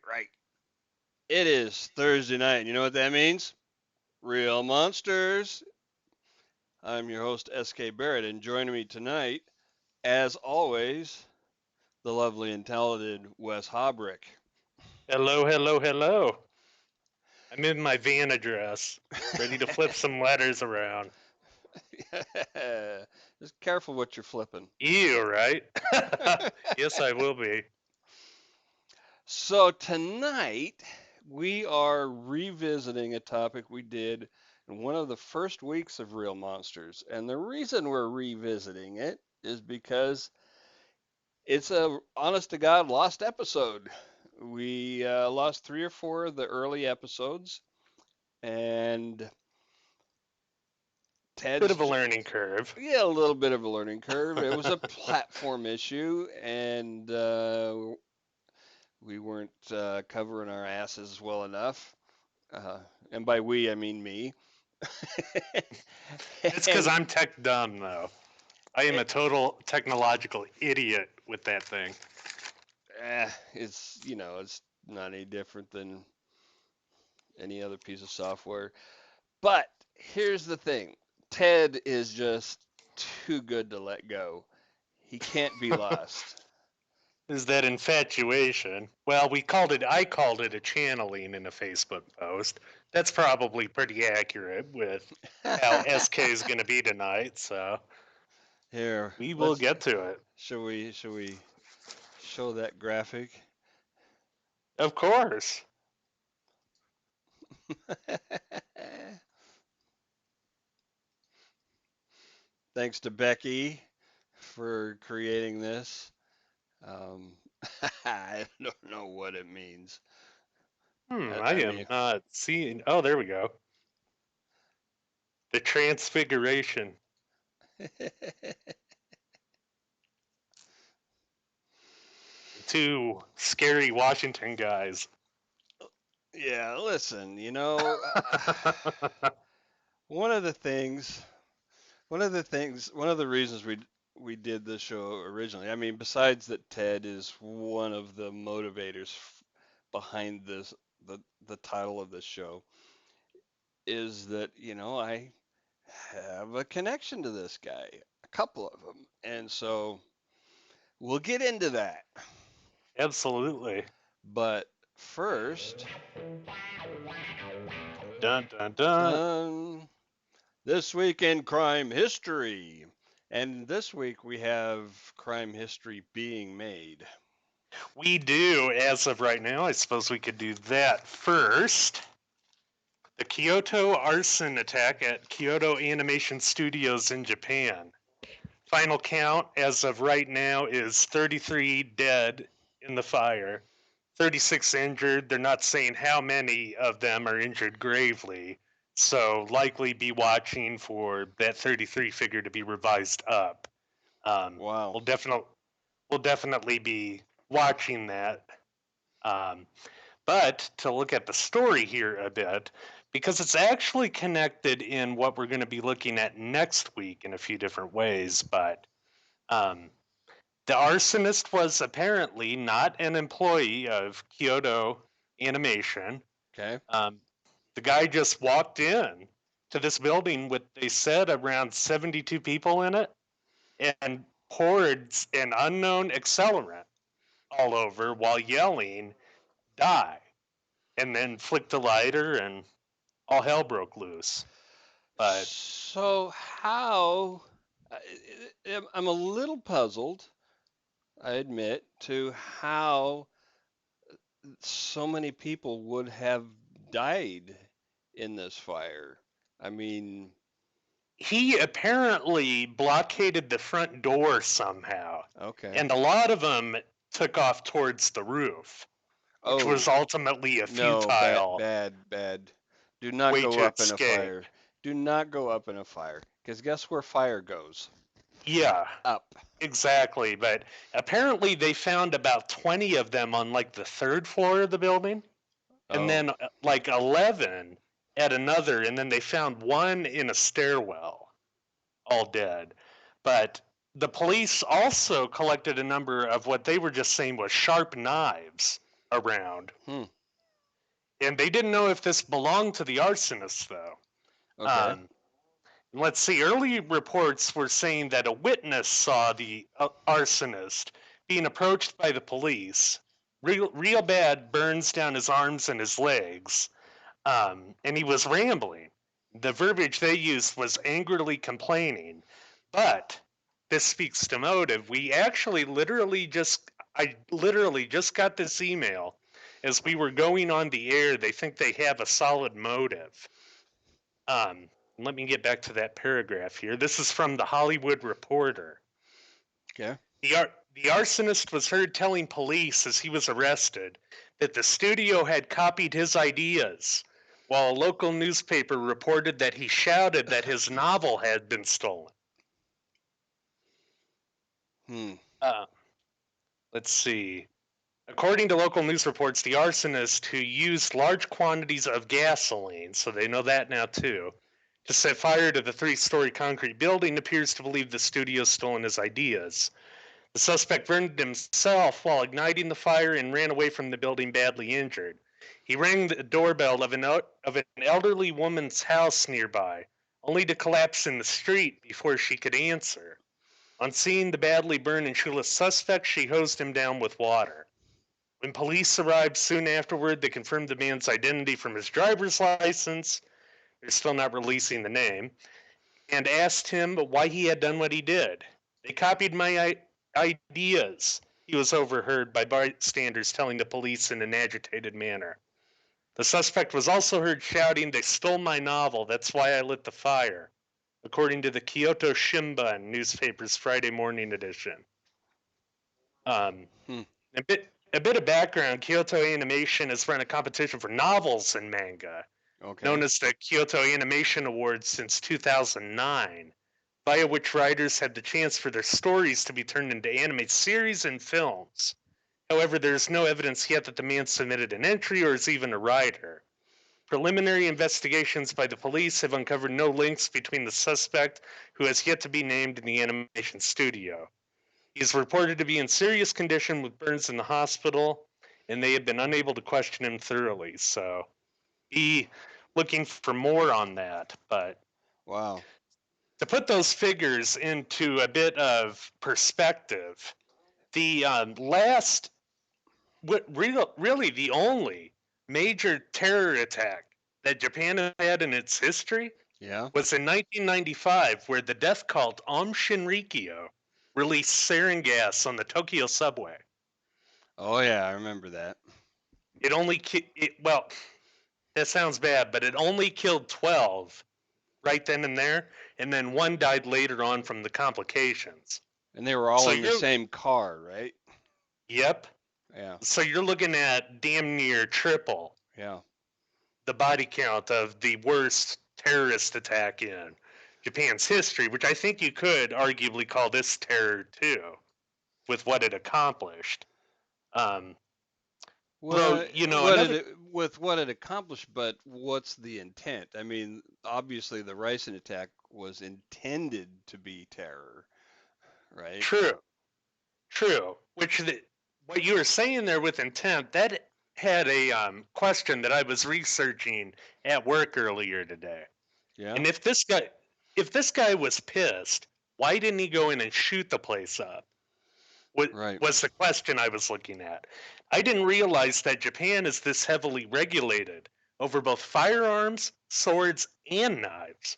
right. It is Thursday night. And you know what that means? Real Monsters. I'm your host, S.K. Barrett, and joining me tonight, as always, the lovely and talented Wes Hobrick. Hello, hello, hello. I'm in my van address, ready to flip some letters around. Just careful what you're flipping. Ew, right? Yes, I will be. So tonight we are revisiting a topic we did in one of the first weeks of Real Monsters. And the reason we're revisiting it is because it's a honest to God lost episode. We lost three or four of the early episodes, and Bit Ted's of a learning curve. yeah, a little bit of a learning curve. It was a platform issue, and we weren't covering our asses well enough. Uh, and by we, I mean me. It's because and I'm tech dumb, though. I am it, a total technological idiot with that thing. it's not any different than any other piece of software. But here's the thing: Ted is just too good to let go. He can't be lost. Is that infatuation? Well, I called it a channeling in a Facebook post. That's probably pretty accurate with how SK is going to be tonight, so Here, we will let's. get to it. Shall we show that graphic? Of course. Thanks to Becky for creating this. Um, I don't know what it means. I I am mean, not seeing. Oh, there we go. The Transfiguration. Two scary Washington guys. yeah. Listen, one of the things, one of the reasons we did this show originally. I mean, besides that, Ted is one of the motivators behind the title of this show. Is that I have a connection to this guy, a couple of them, and so we'll get into that. Absolutely. But first, Dun dun dun. um, this week in crime history. And this week we have crime history being made. We do, as of right now. I suppose we could do that first. The Kyoto arson attack at Kyoto Animation Studios in Japan. Final count as of right now is 33 dead in the fire, 36 injured. They're not saying how many of them are injured gravely, so likely be watching for that 33 figure to be revised up. Um, Wow. we'll definitely we'll definitely be watching that. Um, but to look at the story here a bit, because it's actually connected in what we're going to be looking at next week in a few different ways. But um, the arsonist was apparently not an employee of Kyoto Animation. Okay. Um, the guy just walked in to this building with, they said, around 72 people in it and poured an unknown accelerant all over while yelling, "Die!" and then flicked a lighter and all hell broke loose. But So, how. I'm a little puzzled, I admit, to how so many people would have died in this fire. I mean, he apparently blockaded the front door somehow, okay. and a lot of them took off towards the roof, which was Oh, ultimately a no, bad, futile bad, bad. Do not way go to up in a escape. fire. Do not go up in a fire. Because guess where fire goes? Yeah, Up. exactly. But apparently they found about 20 of them on like the third floor of the building, and Oh, then like 11 at another, and then they found one in a stairwell, all dead. But the police also collected a number of what they were just saying was sharp knives around. Hmm. And they didn't know if this belonged to the arsonist, though. Okay. Let's see, early reports were saying that a witness saw the arsonist being approached by the police. Real bad burns down his arms and his legs, and he was rambling. The verbiage they used was angrily complaining, but this speaks to motive. I literally just got this email as we were going on the air. They think they have a solid motive. Let me get back to that paragraph here. This is from the Hollywood Reporter. Okay. The arsonist was heard telling police as he was arrested that the studio had copied his ideas, while a local newspaper reported that he shouted that his novel had been stolen. Hmm. Let's see. According to local news reports, the arsonist, who used large quantities of gasoline, so they know that now too, to set fire to the 3-story concrete building, appears to believe the studio stolen his ideas. The suspect burned himself while igniting the fire and ran away from the building badly injured. He rang the doorbell of an elderly woman's house nearby, only to collapse in the street before she could answer. On seeing the badly burned and shoeless suspect, she hosed him down with water. When police arrived soon afterward, they confirmed the man's identity from his driver's license. They're still not releasing the name, and asked him why he had done what he did. They copied my ideas, he was overheard by bystanders telling the police in an agitated manner. The suspect was also heard shouting, "They stole my novel, that's why I lit the fire," according to the Kyoto Shimbun newspaper's Friday morning edition. Hmm. A bit of background, Kyoto Animation has run a competition for novels and manga, Okay. known as the Kyoto Animation Awards since 2009, via which writers had the chance for their stories to be turned into anime series and films. However, there's no evidence yet that the man submitted an entry or is even a writer. Preliminary investigations by the police have uncovered no links between the suspect, who has yet to be named, in the animation studio. He is reported to be in serious condition with burns in the hospital, and they have been unable to question him thoroughly. So be looking for more on that. But Wow. to put those figures into a bit of perspective, the last, really the only major terror attack that Japan had in its history Yeah. was in 1995, where the death cult Aum Shinrikyo released sarin gas on the Tokyo subway. Oh yeah, I remember that. It only well, that sounds bad, but it only killed 12 right then and there, and then one died later on from the complications. And they were all So in the you're same car, right? Yep. Yeah. So you're looking at damn near triple Yeah. the body count of the worst terrorist attack in Japan's history, which I think you could arguably call this terror too, with what it accomplished. Um, Though, Well, another with what it accomplished, but what's the intent? I mean, obviously the ricin attack was intended to be terror, right? true, what you were saying there with intent, that had a question that I was researching at work earlier today. Yeah. And if this guy was pissed, why didn't he go in and shoot the place up? Right. Was the question I was looking at. I didn't realize that Japan is this heavily regulated over both firearms, swords, and knives.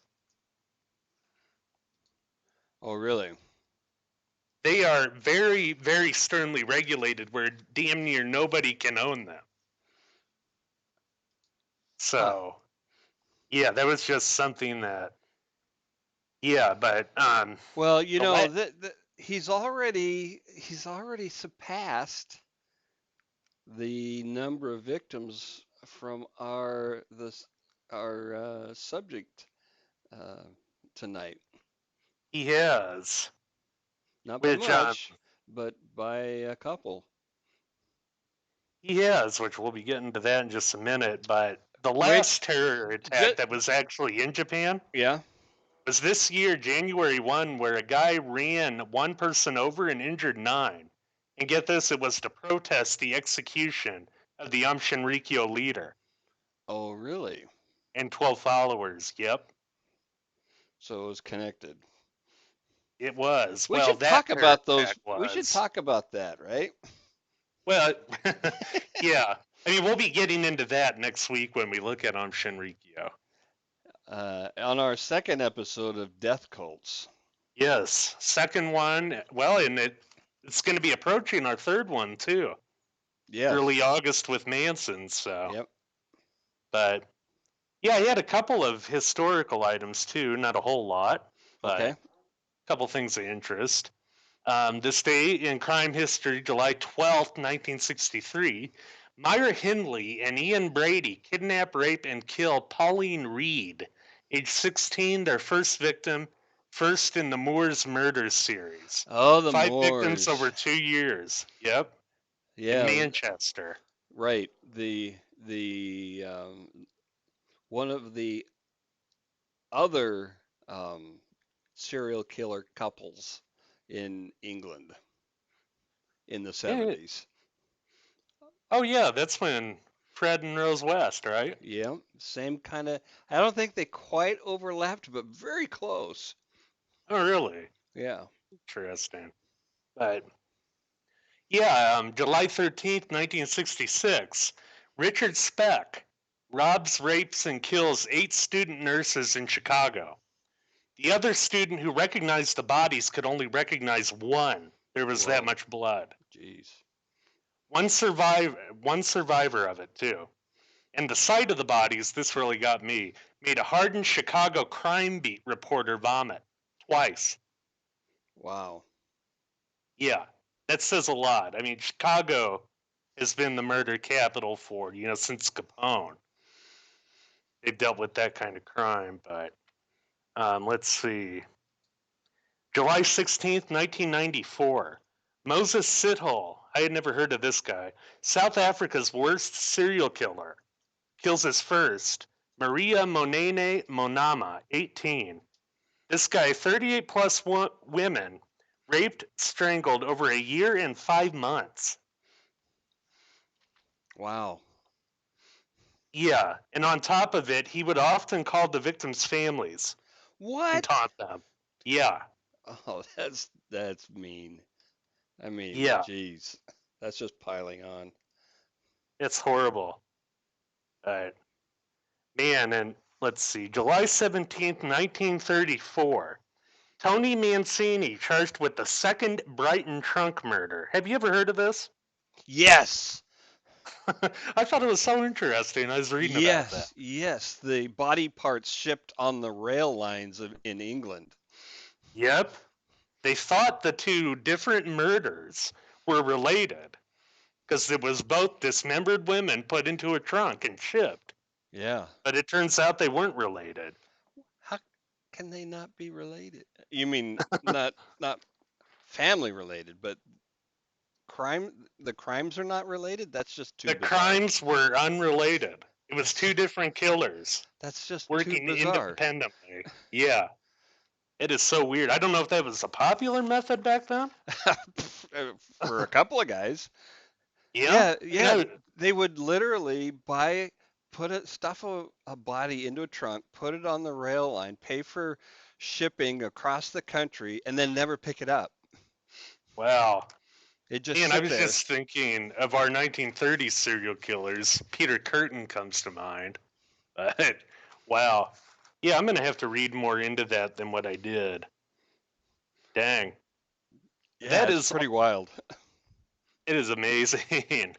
Oh, really? They are very, very sternly regulated where damn near nobody can own them. Huh. So, yeah, that was just something that, yeah, but Well, the he's already surpassed the number of victims from our subject uh, tonight. he has, Not by which much, but by a couple. which we'll be getting to that in just a minute. But the Wait, last terror attack just, that was actually in Japan yeah. was this year, January 1, where a guy ran one person over and injured 9. And get this, it was to protest the execution of the Shinrikyo leader Oh, really? and 12 followers. Yep, So it was connected. it was. We Well, should that talk terror about those. attack We should was. talk about that, right? Well, yeah. I mean, we'll be getting into that next week when we look at Shinrikyo. On our second episode of Death Cults. Yes, second one. Well, and it's going to be approaching our third one too. Yes. Early August with Manson. So, Yep. but yeah, he had a couple of historical items too. Not a whole lot, but Okay. a couple things of interest. This day in crime history, July 12th, 1963, Myra Hindley and Ian Brady kidnap, rape, and kill Pauline Reed, age 16, their first victim, first in the Moors murder series. Oh, the 5 victims over Moors. 2 years. Yep, in Yeah. Manchester. Right. The one of the other serial killer couples in England in the Yeah. 70s. Oh, yeah, that's when Fred and Rose West, right? Yeah, same kind of. I don't think they quite overlapped, but very close. Oh, really? Yeah. Interesting. But yeah, July 13th, 1966, Richard Speck robs, rapes, and kills 8 student nurses in Chicago. The other student who recognized the bodies could only recognize one. There was that Whoa. much blood. Jeez. One survivor of it too. And the sight of the bodies, this really got me, made a hardened Chicago crime beat reporter vomit twice. Wow. Yeah, that says a lot. I mean, Chicago has been the murder capital for, since Capone. They've dealt with that kind of crime, but let's see. July 16th, 1994. Moses Sithole. I had never heard of this guy. South Africa's worst serial killer. Kills his first. Maria Monene Monama, 18. This guy, 38 plus women, raped, strangled over a year and 5 months. Wow. Yeah, and on top of it, he would often call the victims' families and What? taunt them. Yeah, Oh, that's mean. I mean, yeah, geez. That's just piling on. it's horrible. Man, and let's see, July 17th, 1934. Tony Mancini charged with the second Brighton trunk murder. Have you ever heard of this? Yes. I thought it was so interesting. I was reading about that. Yes. Yes. The body parts shipped on the rail lines in England. Yep. They thought the two different murders were related because it was both dismembered women put into a trunk and shipped. Yeah. But it turns out they weren't related. How can they not be related? You mean not family related, but the crimes are not related? That's just too The bizarre. crimes were unrelated. It was two different killers That's just too working bizarre. independently. Yeah. It is so weird. I don't know if that was a popular method back then. For a couple of guys. Yeah. Yeah, You yeah. know, They would literally stuff a body into a trunk, put it on the rail line, pay for shipping across the country, and then never pick it up. wow. It just Man, I sit was there. just thinking of our 1930s serial killers. Peter Curtin comes to mind. But wow. Yeah, I'm going to have to read more into that than what I did. Dang. Yeah, That it's is pretty wild. it is amazing.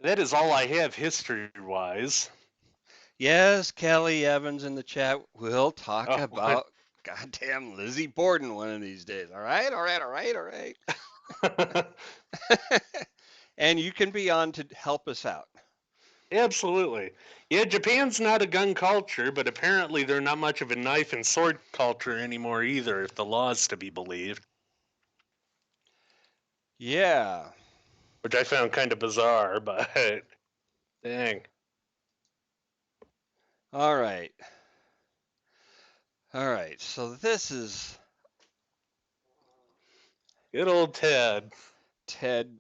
That is all I have history-wise. Yes, Kelly Evans in the chat. We'll talk Oh, about goddamn Lizzie Borden one of these days. All right, all right, all right, all right. And you can be on to help us out. absolutely. Yeah, Japan's not a gun culture, but apparently they're not much of a knife and sword culture anymore either, if the law is to be believed, Yeah. which I found kind of bizarre, but dang. All right. All right. So this is Good old Ted. Ted.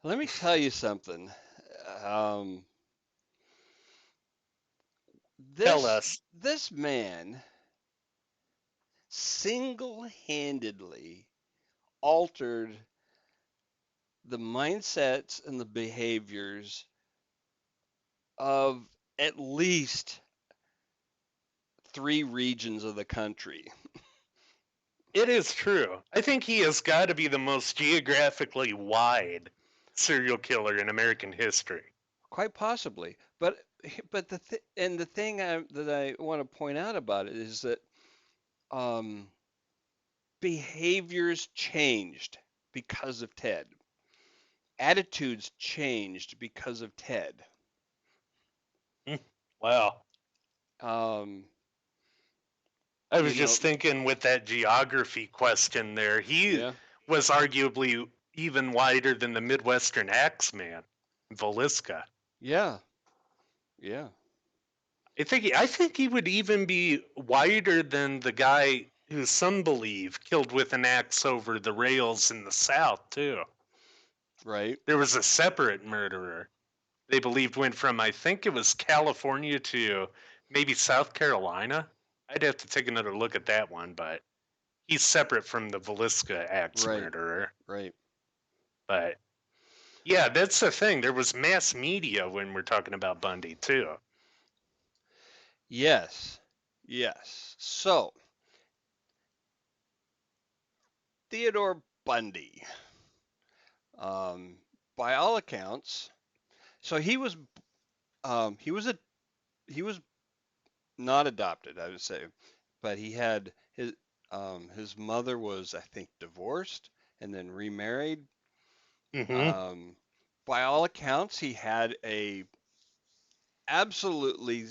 Let me tell you something. Um, Tell this us. this man single-handedly altered the mindsets and the behaviors of at least three regions of the country. It is true. I think he has got to be the most geographically wide serial killer in American history. Quite possibly, but the thing that I want to point out about it is that um, behaviors changed because of Ted. Attitudes changed because of Ted. Hmm. Wow. Um, I was you know, just thinking with that geography question there, he yeah, was arguably even wider than the Midwestern Axeman, Velisca. yeah, yeah, I think he would even be wider than the guy who some believe killed with an axe over the rails in the South too. right, There was a separate murderer they believed went from, I think it was California to maybe South Carolina. I'd have to take another look at that one, but he's separate from the Velisca axe right, murderer. right. But yeah, that's the thing. There was mass media when we're talking about Bundy too. Yes, yes. So, Theodore Bundy, um, by all accounts, so he was a he was not adopted, I would say, but he had his mother was, I think, divorced and then remarried. Hmm. Um, by all accounts, he had a absolutely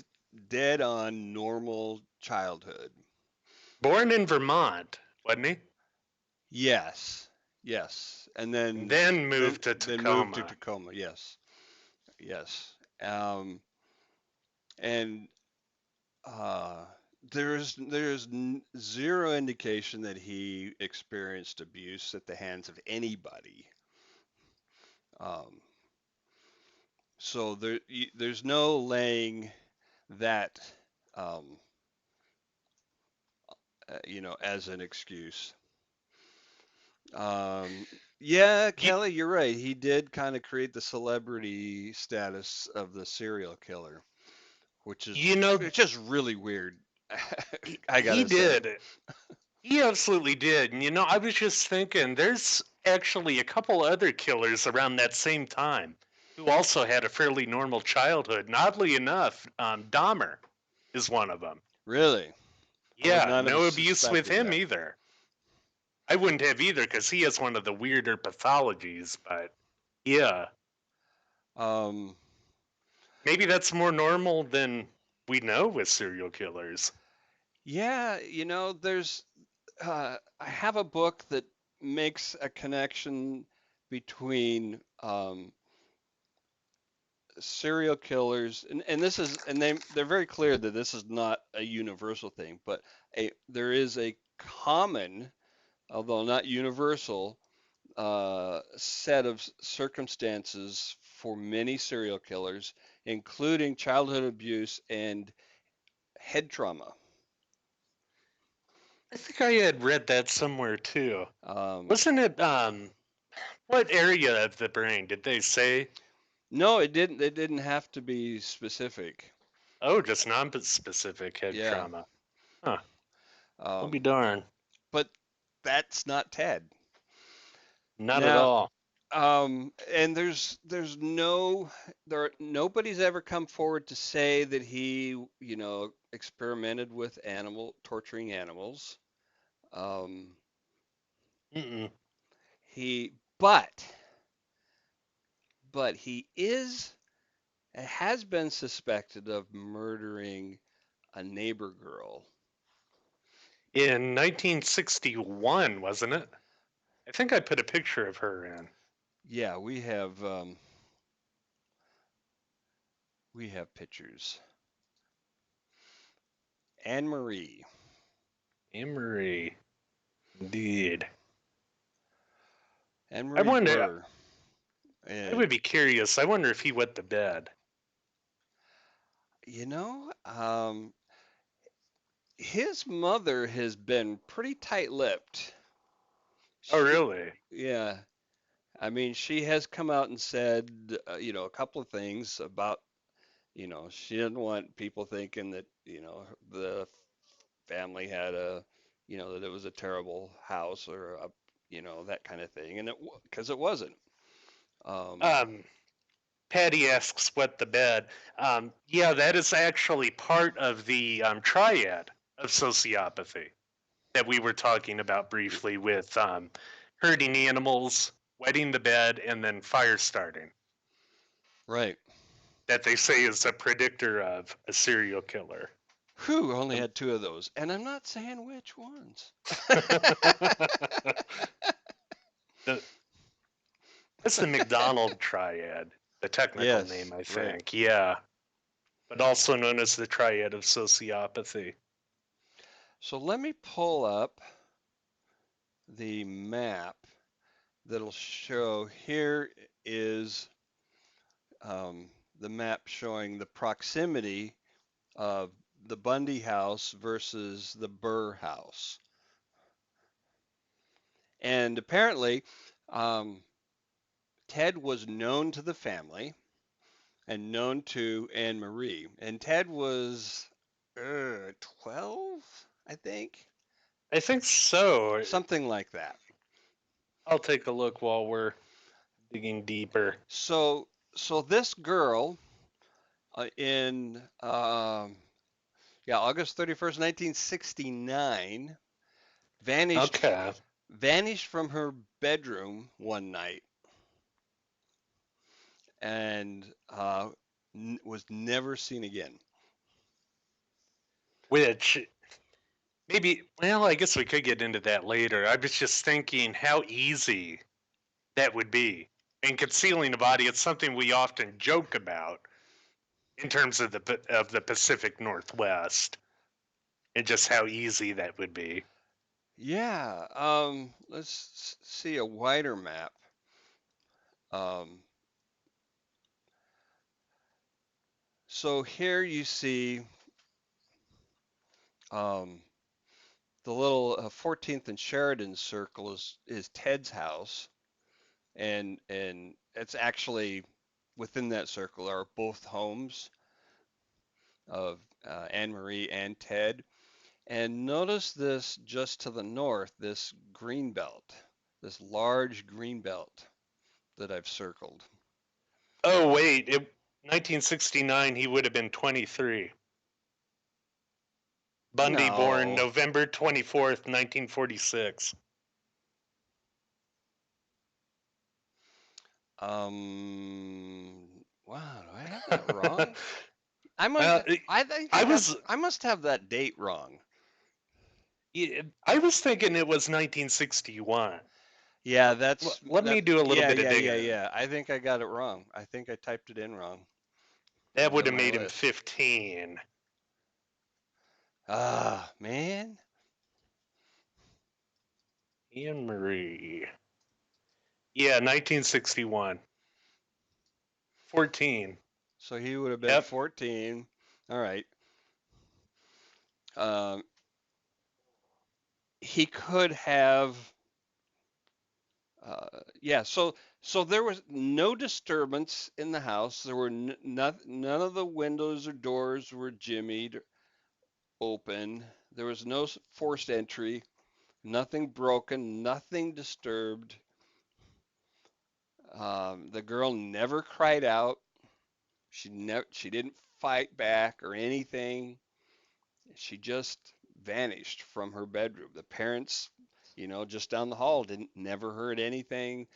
dead on normal childhood. Born in Vermont, wasn't he? Yes, yes, and And then then then moved to then moved to Tacoma. Tacoma. Yes, yes, and uh, there's zero indication that he experienced abuse at the hands of anybody. Um, so there's no laying that um, as an excuse. Um, yeah, You, Kelly, you're right. He did kind of create the celebrity status of the serial killer, which is you know, it's just really weird. I he gotta say. did. He absolutely did. And I was just thinking, there's actually a couple other killers around that same time who also had a fairly normal childhood. And oddly enough, Dahmer is one of them. Really, I would Yeah, not have no abuse with suspected him that. either. I wouldn't have either because he has one of the weirder pathologies, but yeah, Um, maybe that's more normal than we know with serial killers. yeah, I have a book that makes a connection between serial killers, and this is, and they're very clear that this is not a universal thing, but there is a common, although not universal, set of circumstances for many serial killers, including childhood abuse and head trauma. I think I had read that somewhere too. Um, Wasn't it what area of the brain did they say? no, it didn't. It didn't have to be specific. Oh, just non-specific head Yeah. trauma. Huh. I'll be Um, darned. but that's not Ted. Not at Now, all. and nobody's ever come forward to say that he, experimented with torturing animals. Um, Mm-mm. he, but, but he has been suspected of murdering a neighbor girl. In 1961, wasn't it? I think I put a picture of her in. Yeah, we have pictures. Anne Marie. Emery. Indeed. Anne I Marie wonder. Burr. I And would be curious. I wonder if he wet the bed. you know, his mother has been pretty tight-lipped. Oh, She, really? yeah, I mean, she has come out and said, a couple of things about, she didn't want people thinking that, the family had that it was a terrible house or that kind of thing, and because it wasn't. Um, Um, Patty asks, wet the bed. Yeah, that is actually part of the triad of sociopathy that we were talking about briefly with hurting animals, wetting the bed, and then fire starting. right. That they say is a predictor of a serial killer. Whew, only had two of those, and I'm not saying which ones. The, that's the McDonald triad, the technical name, Yes, I right. think. Yeah, but also known as the triad of sociopathy. So let me pull up the map that'll show here is um, the map showing the proximity of the Bundy house versus the Burr house. And apparently, um, Ted was known to the family and known to Anne Marie. And Ted was 12, I think, I think so. something like that. I'll take a look while we're digging deeper. So this girl in August 31st, 1969, vanished Okay. vanished from her bedroom one night and was never seen again. Which maybe, well, I guess we could get into that later. I was just thinking how easy that would be. And concealing a body, it's something we often joke about in terms of the Pacific Northwest and just how easy that would be. Yeah, let's see a wider map. Um, so here you see um, the little 14th and Sheridan circle is Ted's house, and it's actually within that circle are both homes of Anne Marie and Ted. And notice this just to the north, this green belt, this large green belt that I've circled. Oh, wait, 1969, he would have been 23. Bundy born No. November 24th, 1946. Wow, do I have that wrong? I must, well, I think I was I must have that date wrong. I was thinking it was 1961. Yeah, Let me do a little yeah, bit of yeah, yeah, digging. yeah. I think I got it wrong. I think I typed it in wrong. It That was would on have my made him list. 15. Ah, man. Anne Marie. Yeah, 1961. 14. So he would have been Yep. 14. All right. Um, he could have yeah, so there was no disturbance in the house. There were none of the windows or doors were jimmied open. There was no forced entry, nothing broken, nothing disturbed. The girl never cried out. She didn't fight back or anything. She just vanished from her bedroom. The parents, just down the hall didn't never heard anything.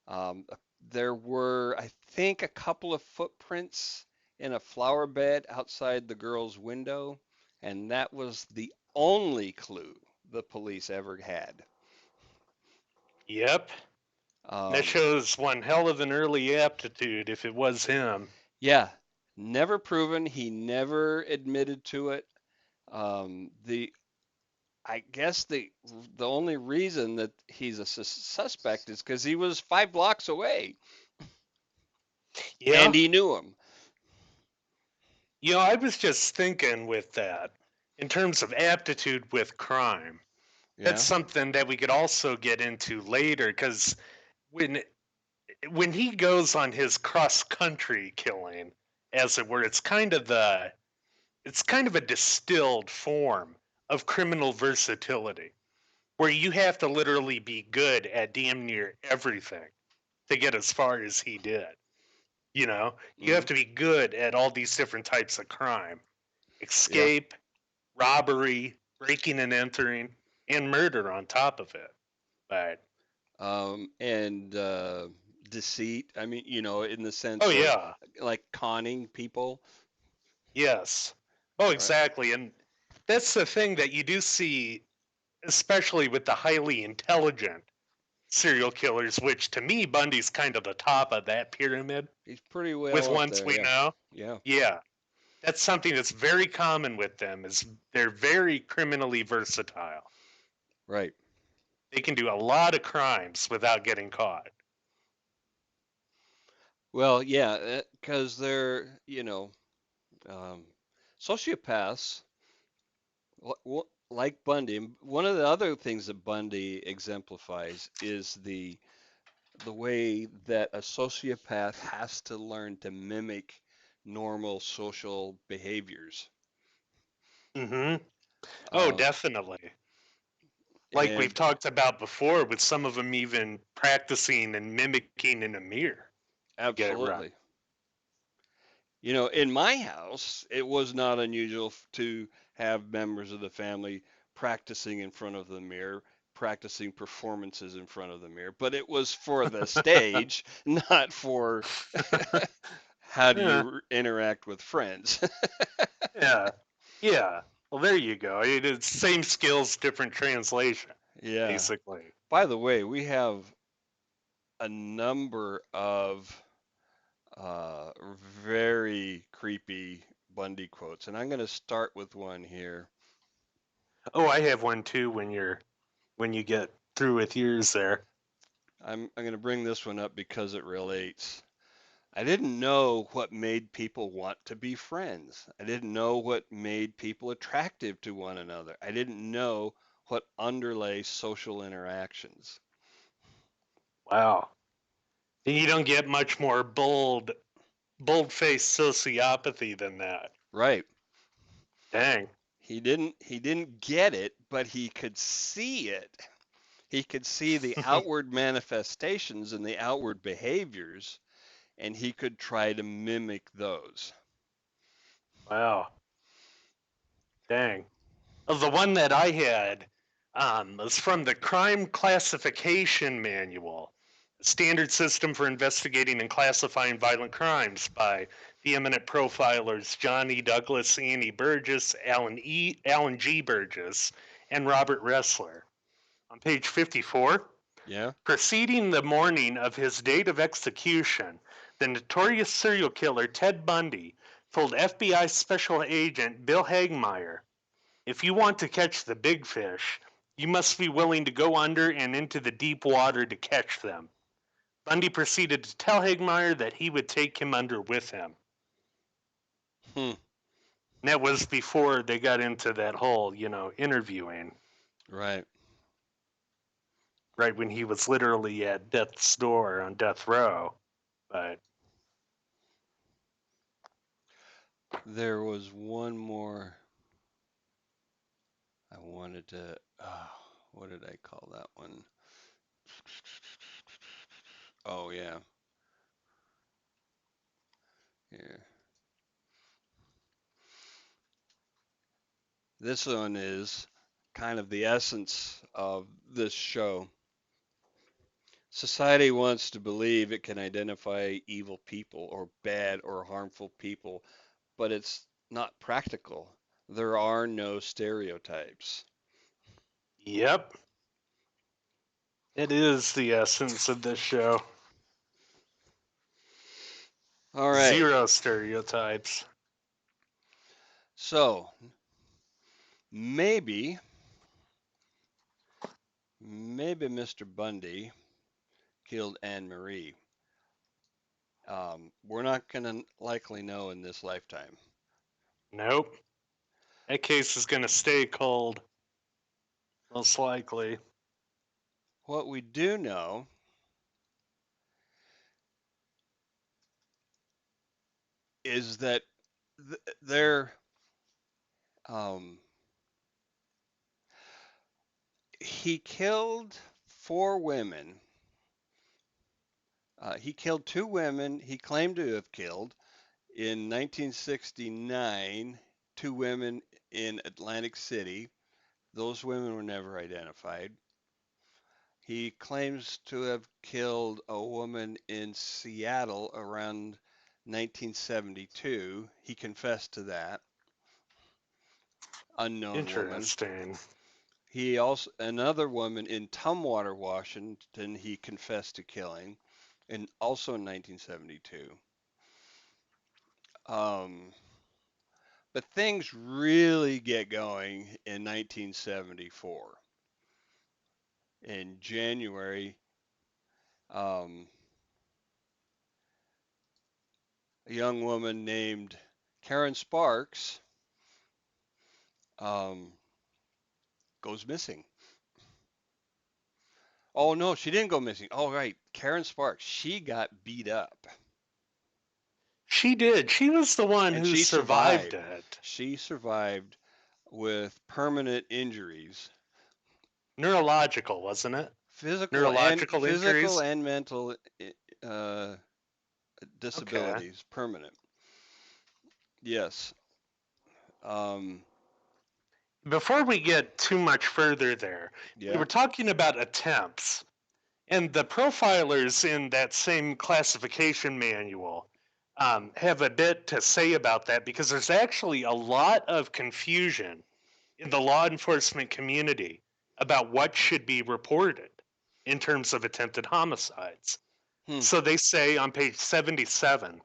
Um, there were, I think, a couple of footprints in a flower bed outside the girl's window, and that was the only clue the police ever had. Yep. That Um, shows one hell of an early aptitude if it was him. yeah, never proven. He never admitted to it. The I guess the only reason that he's a suspect is because he was 5 blocks away. Yeah. and he knew him. I was just thinking with that, in terms of aptitude with crime, that's Yeah. something that we could also get into later, because when when he goes on his cross country killing, as it were, it's kind of a distilled form of criminal versatility, where you have to literally be good at damn near everything to get as far as he did. You Hmm. have to be good at all these different types of crime: Yeah. escape, robbery, breaking and entering, and murder on top of it. But And deceit. I mean, in the oh sense of yeah, like conning people. yes, oh Right. exactly, and that's the thing that you do see, especially with the highly intelligent serial killers, which to me Bundy's kind of the top of that pyramid. He's pretty With well up ones there. we Yeah. know, Yeah. yeah, that's something that's very common with them. Is they're very criminally versatile. Right. They can do a lot of crimes without getting caught. Well, yeah, because they're, um, sociopaths, like Bundy. One of the other things that Bundy exemplifies is the way that a sociopath has to learn to mimic normal social behaviors. Mm-hmm. Oh, Um, definitely. Like we've and talked about before, with some of them even practicing and mimicking in a mirror to get it right. absolutely. In my house, it was not unusual to have members of the family practicing in front of the mirror, practicing performances in front of the mirror, but it was for the stage, not for how do Yeah, you interact with friends. yeah, yeah. Well, there you go. It's same skills, different translation, Yeah. basically. By the way, we have a number of uh, very creepy Bundy quotes, and I'm going to start with one here. Oh, I have one too. When you get through with yours, there. I'm going to bring this one up because it relates. I didn't know what made people want to be friends. I didn't know what made people attractive to one another. I didn't know what underlay social interactions. Wow. And you don't get much more bold-faced sociopathy than that. Right. Dang. He didn't get it, but he could see it. He could see the outward manifestations and the outward behaviors, and he could try to mimic those. Wow. Dang. The one that I had was from the Crime Classification Manual, a standard system for investigating and classifying violent crimes by the eminent profilers John E. Douglas, Annie Burgess, Alan G. Burgess, and Robert Ressler. On page 54, Yeah? preceding the morning of his date of execution, the notorious serial killer Ted Bundy told FBI Special Agent Bill Hagmaier, "If you want to catch the big fish, you must be willing to go under and into the deep water to catch them." Bundy proceeded to tell Hagmaier that he would take him under with him. Hmm. And that was before they got into that whole, interviewing, Right. right when he was literally at death's door on death row. But There was one more I wanted to. What did I call that one? Oh, yeah. Here. This one is kind of the essence of this show. Society wants to believe it can identify evil people or bad or harmful people, but it's not practical. There are no stereotypes. yep, it is the essence of this show. All right. Zero stereotypes. So maybe, maybe Mr. Bundy killed Anne Marie, We're not going to likely know in this lifetime. Nope. That case is going to stay cold, most likely. What we do know is that there, um, he killed four women. He killed two women he claimed to have killed in 1969, two women in Atlantic City. Those women were never identified. He claims to have killed a woman in Seattle around 1972. He confessed to that. Unknown woman. Interesting. He also, another woman in Tumwater, Washington, he confessed to killing, and also in 1972. Um, but things really get going in 1974. In January, um, a young woman named Karen Sparks um, goes missing. Oh no, she didn't go missing. Oh right, Karen Sparks. She got beat up, She did. She was the one and who she survived survived. it. She survived with permanent injuries, Neurological, wasn't it? Neurological physical injuries? and mental uh, Okay. disabilities, permanent. Yes. Um, Before we get too much further there, we yeah. were talking about attempts. And the profilers in that same classification manual have a bit to say about that because there's actually a lot of confusion in the law enforcement community about what should be reported in terms of attempted homicides. Hmm. So they say on page 77,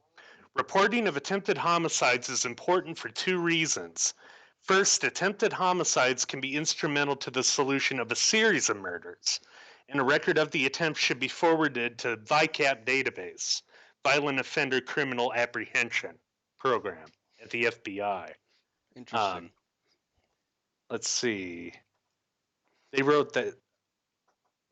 reporting of attempted homicides is important for two reasons. First, attempted homicides can be instrumental to the solution of a series of murders, and a record of the attempt should be forwarded to VICAP database, Violent Offender Criminal Apprehension Program at the FBI. Interesting. Um, let's see. They wrote that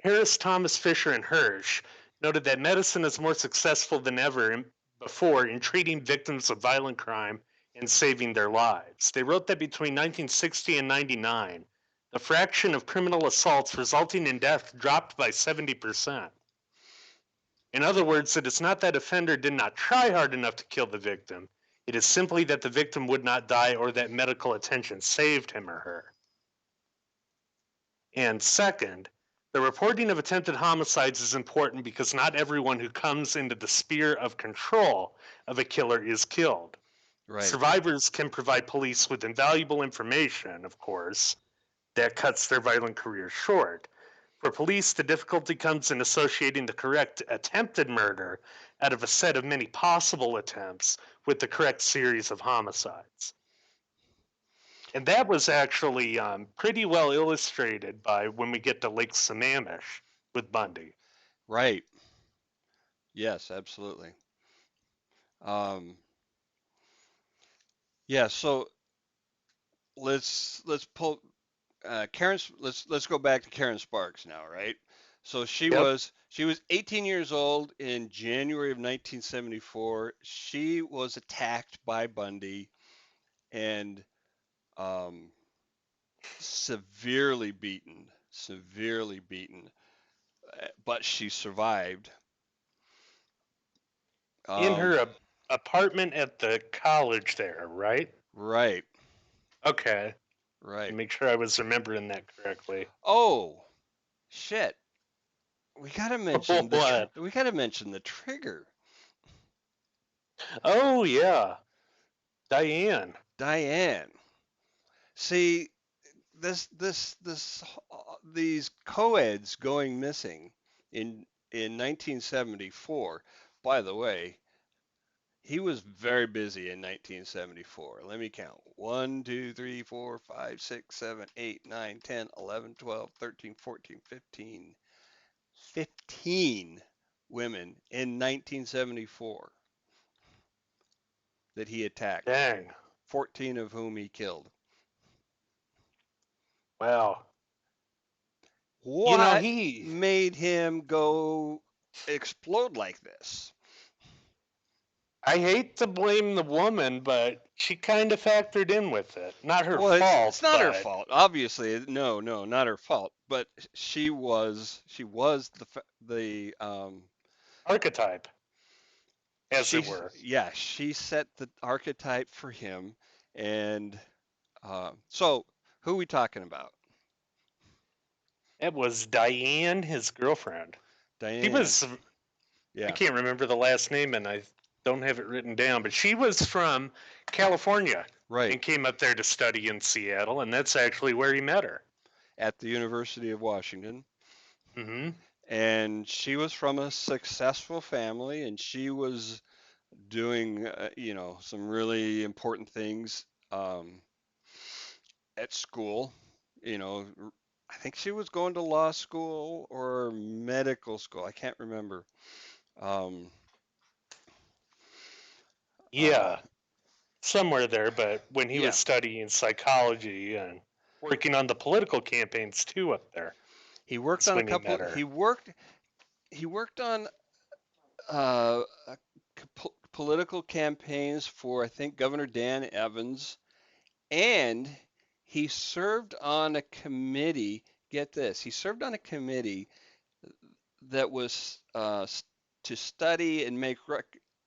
Harris, Thomas, Fisher, and Hirsch noted that medicine is more successful than ever before in treating victims of violent crime and saving their lives. They wrote that between 1960 and 99, the fraction of criminal assaults resulting in death dropped by 70%. In other words, it is not that offender did not try hard enough to kill the victim, it is simply that the victim would not die or that medical attention saved him or her. And second, the reporting of attempted homicides is important because not everyone who comes into the sphere of control of a killer is killed. Right. Survivors can provide police with invaluable information, of course, that cuts their violent career short. For police, the difficulty comes in associating the correct attempted murder out of a set of many possible attempts with the correct series of homicides. And that was actually pretty well illustrated by when we get to Lake Sammamish with Bundy. Right. Yes, absolutely. Um, yeah. So let's pull Karen's. Let's go back to Karen Sparks now, right? So Yep. she was 18 years old in January of 1974. She was attacked by Bundy and um, severely beaten, but she survived. In Um, her apartment at the college there, right? right, Okay. right. Make sure I was remembering that correctly. Oh, shit. What? We gotta mention the trigger. Oh, yeah. Diane. Diane. See, these co-eds going missing in 1974. By the way, he was very busy in 1974. Let me count. 1, 2, 3, 4, 5, 6, 7, 8, 9, 10, 11, 12, 13, 14, 15. 15 women in 1974. that he attacked, Dang. 14 of whom he killed. Wow. What He made him go explode like this? I hate to blame the woman, but she kind of factored in with it. Not her Well, it's fault, not her but fault. Obviously, no, not her fault. But she was the archetype, as she it were. yeah, she set the archetype for him. And so who are we talking about? It was Diane, his girlfriend. She Diane. was, I Yeah, can't remember the last name and I don't have it written down, but she was from California right. and came up there to study in Seattle, and that's actually where he met her. At the University of Washington. Hmm. And she was from a successful family, and she was doing, some really important things at school. You know, I think she was going to law school or medical school. I can't remember. Um, uh, Yeah, somewhere there, but when he was yeah, studying psychology and working on the political campaigns too up there, he worked that's on a when he couple. met her. He worked on uh, political campaigns for I think Governor Dan Evans, and he served on a committee. Get this, he served on a committee that was to study and make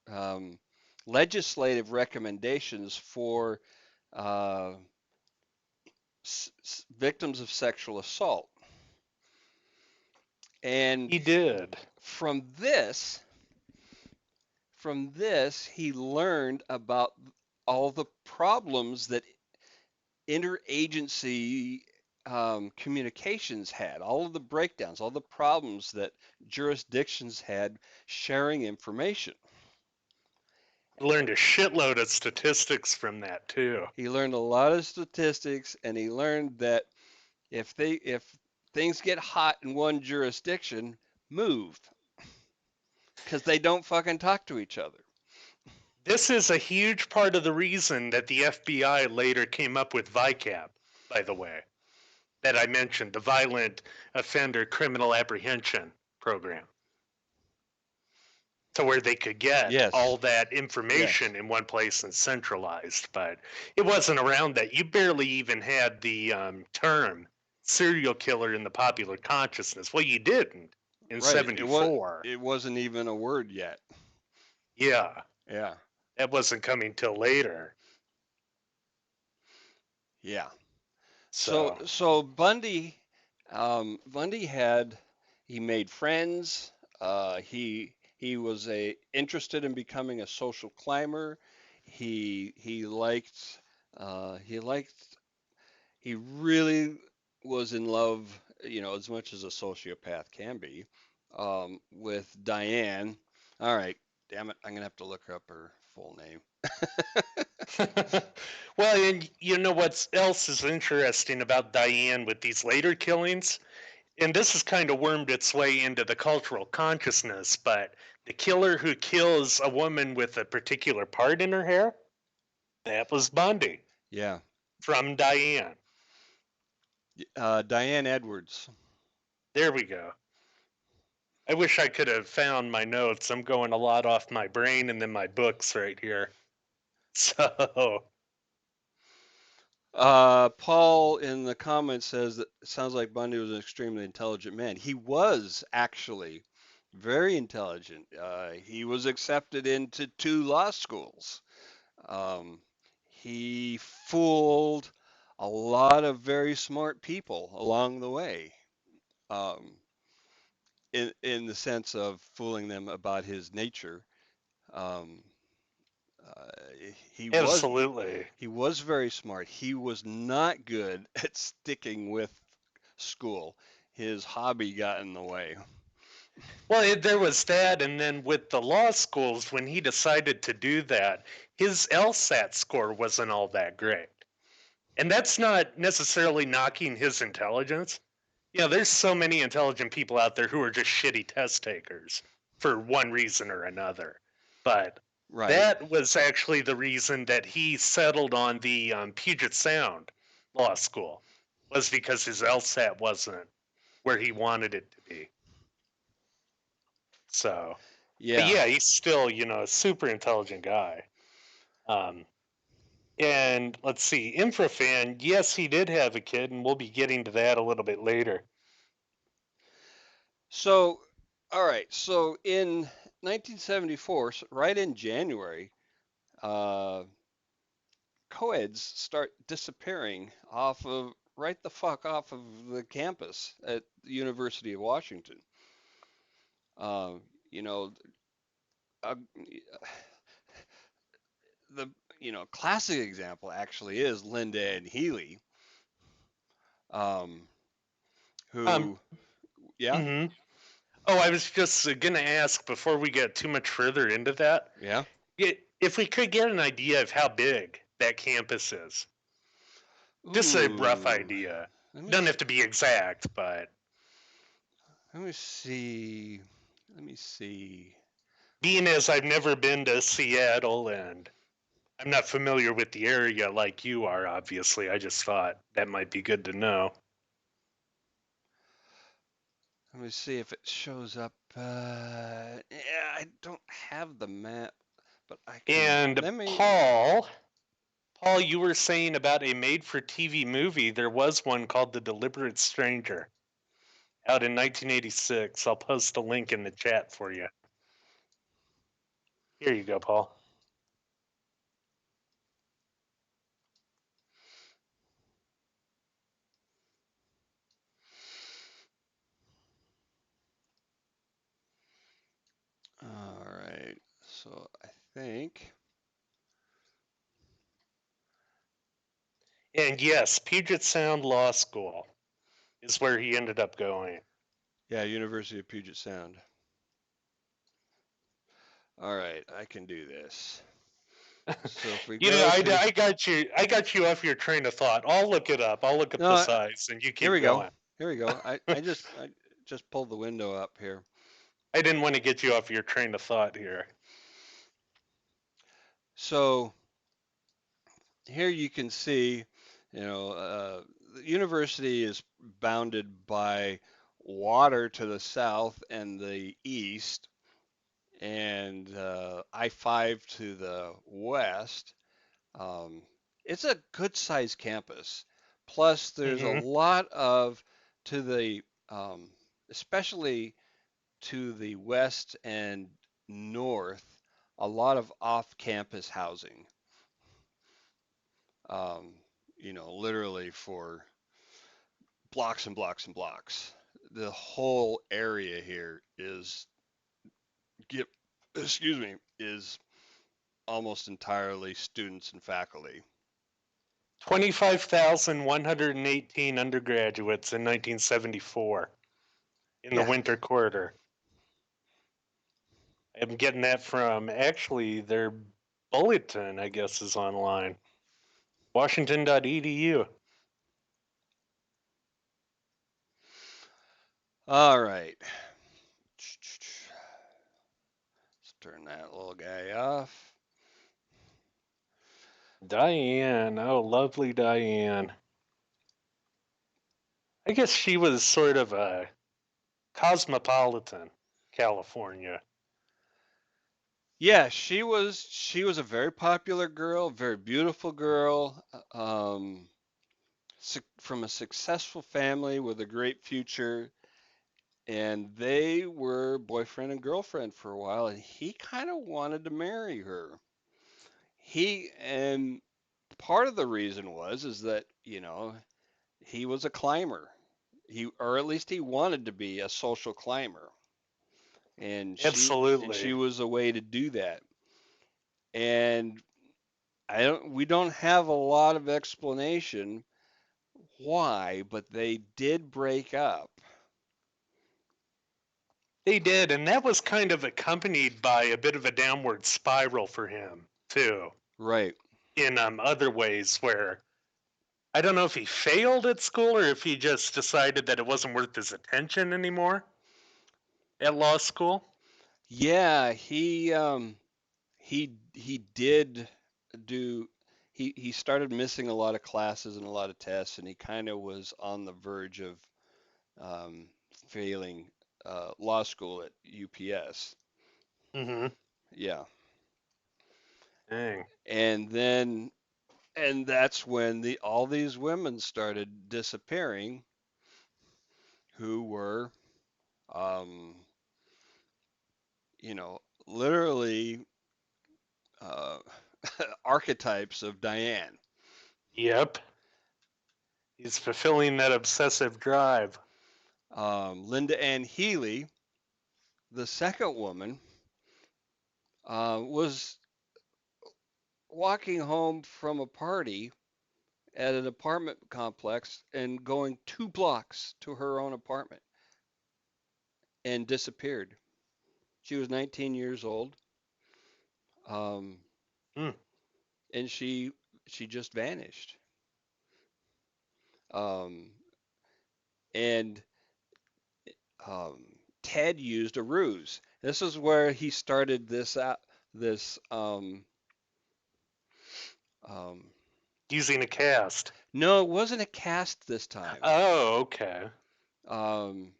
um, legislative recommendations for uh, victims of sexual assault. And He did. from this, he learned about all the problems that interagency communications had, all of the breakdowns, all the problems that jurisdictions had sharing information. I learned a shitload of statistics from that too. He learned a lot of statistics, and he learned that if things get hot in one jurisdiction, move because they don't fucking talk to each other. This is a huge part of the reason that the FBI later came up with VICAP, by the way, that I mentioned, the Violent Offender Criminal Apprehension Program, to where they could get Yes, all that yes, information in one place and centralized. But it wasn't around that. You barely even had the term serial killer in the popular consciousness. Well, you didn't in right. '74. It wasn't even a word yet. Yeah, Yeah, that wasn't coming till later. yeah. So So so Bundy he made friends. He was interested in becoming a social climber. He liked he liked he really was in love, as much as a sociopath can be, with Diane. All right, damn it, I'm gonna have to look up her full name. well, and you know what else is interesting about Diane with these later killings? And this has kind of wormed its way into the cultural consciousness, but the killer who kills a woman with a particular part in her hair, that was Bundy Yeah, from Diane. Diane Edwards. There we go. I wish I could have found my notes. I'm going a lot off my brain and then my books right here. So, Paul in the comments says that it sounds like Bundy was an extremely intelligent man. He was actually very intelligent. He was accepted into 2 law schools. Um, he fooled a lot of very smart people along the way, um, in the sense of fooling them about his nature. Um, uh, he was absolutely. He was very smart. He was not good at sticking with school. His hobby got in the way. Well, there was that, and then with the law schools, when he decided to do that, his LSAT score wasn't all that great. And that's not necessarily knocking his intelligence. Yeah, there's so many intelligent people out there who are just shitty test takers for one reason or another. But Right. That was actually the reason that he settled on the Puget Sound Law School, was because his LSAT wasn't where he wanted it to be. So, but Yeah. yeah, he's still, a super intelligent guy. And let's see, Infrafan, yes, he did have a kid, and we'll be getting to that a little bit later. So, all right. So in 1974, right in January, uh, co-eds start disappearing right the fuck off of the campus at the University of Washington. Uh, you know, uh, the classic example actually is Linda and Healy, um, Um, who, yeah, mhm. Oh, I was just going to ask before we get too much further into that, yeah. if we could get an idea of how big that campus is. Just a rough Ooh, idea. let me Doesn't have to be exact, but let me see. Let me see. being as I've never been to Seattle and I'm not familiar with the area like you are, obviously, I just thought that might be good to know. Let me see if it shows up. Yeah, I don't have the map, but I can. And Let me. Paul, you were saying about a made-for-TV movie. There was one called The Deliberate Stranger out in 1986. I'll post a link in the chat for you. Here you go, Paul. All right. So I think. And yes, Puget Sound Law School is where he ended up going. Yeah, University of Puget Sound. All right, I can do this. So if we go to. I got you. I got you off your train of thought. I'll look it up. I'll look up the No, size, and you here keep we go. going. Here we go. I just pulled the window up here. I didn't want to get you off your train of thought here. So here you can see, the university is bounded by water to the south and the east, and I-5 to the west. Um, it's a good sized campus. Plus, there's a Hmm. lot of to the especially to the west and north, a lot of off-campus housing. Um, literally for blocks and blocks and blocks. The whole area here get, excuse me, is almost entirely students and faculty. 25,118 undergraduates in 1974 in the Yeah. winter quarter. I'm getting that from actually their bulletin, I guess, is online. Washington.edu. All right. Let's turn that little guy off. Diane. Oh, lovely Diane. I guess she was sort of a cosmopolitan California. Yeah, she was a very popular girl, very beautiful girl, from a successful family with a great future, and they were boyfriend and girlfriend for a while, and he kind of wanted to marry her. He and part of the reason was is that, he was a climber. Or at least he wanted to be a social climber, and she Absolutely. was a way to do that. And we don't have a lot of explanation why, but they did break up. They did, and that was kind of accompanied by a bit of a downward spiral for him, too, Right. in other ways where I don't know if he failed at school or if he just decided that it wasn't worth his attention anymore at law school. Yeah, he did do he started missing a lot of classes and a lot of tests, and he kind of was on the verge of um, failing law school at UPS. Mm-hmm. Yeah, Dang. and then and that's when all these women started disappearing, who were um, literally uh, archetypes of Diane. Yep. He's fulfilling that obsessive drive. Linda Ann Healy, the second woman, was walking home from a party at an apartment complex and going 2 blocks to her own apartment and disappeared. She was 19 years old, um, Hmm. and she just vanished. Um, and um, Ted used a ruse. This is where he started this um, Using a cast. no, it wasn't a cast this time. Oh, okay. Um,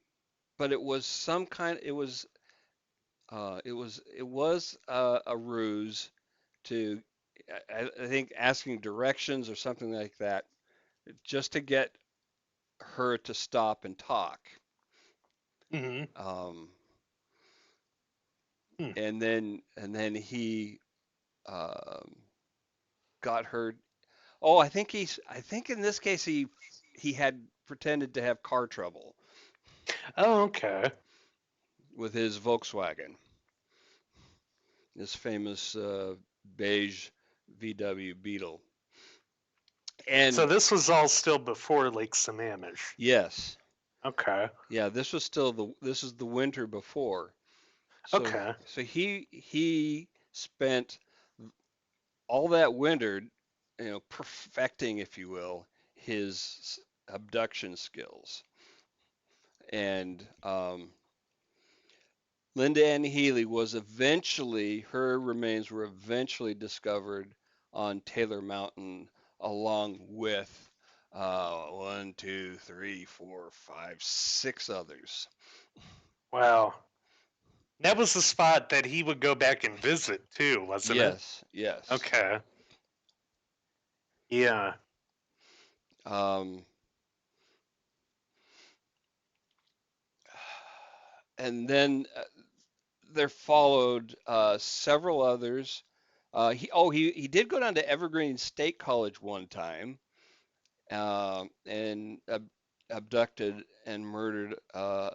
but it was some kind. It was a ruse to, I think, asking directions or something like that, just to get her to stop and talk. Mm-hmm. Um, Hmm. and then he um, got her. Oh, I think in this case he had pretended to have car trouble Oh, okay. with his Volkswagen, this famous beige VW Beetle. So And this was all still before Lake Sammamish. yes, Okay. yeah, this is the winter before. So Okay. so he spent all that winter, perfecting, if you will, his abduction skills. And Linda Ann Healy her remains were eventually discovered on Taylor Mountain, along with one, two, three, four, five, six others. Wow. That was the spot that he would go back and visit too, wasn't it? Yes, yes. Okay. Yeah. Um, and then there followed several others. He did go down to Evergreen State College one time, and abducted and murdered a,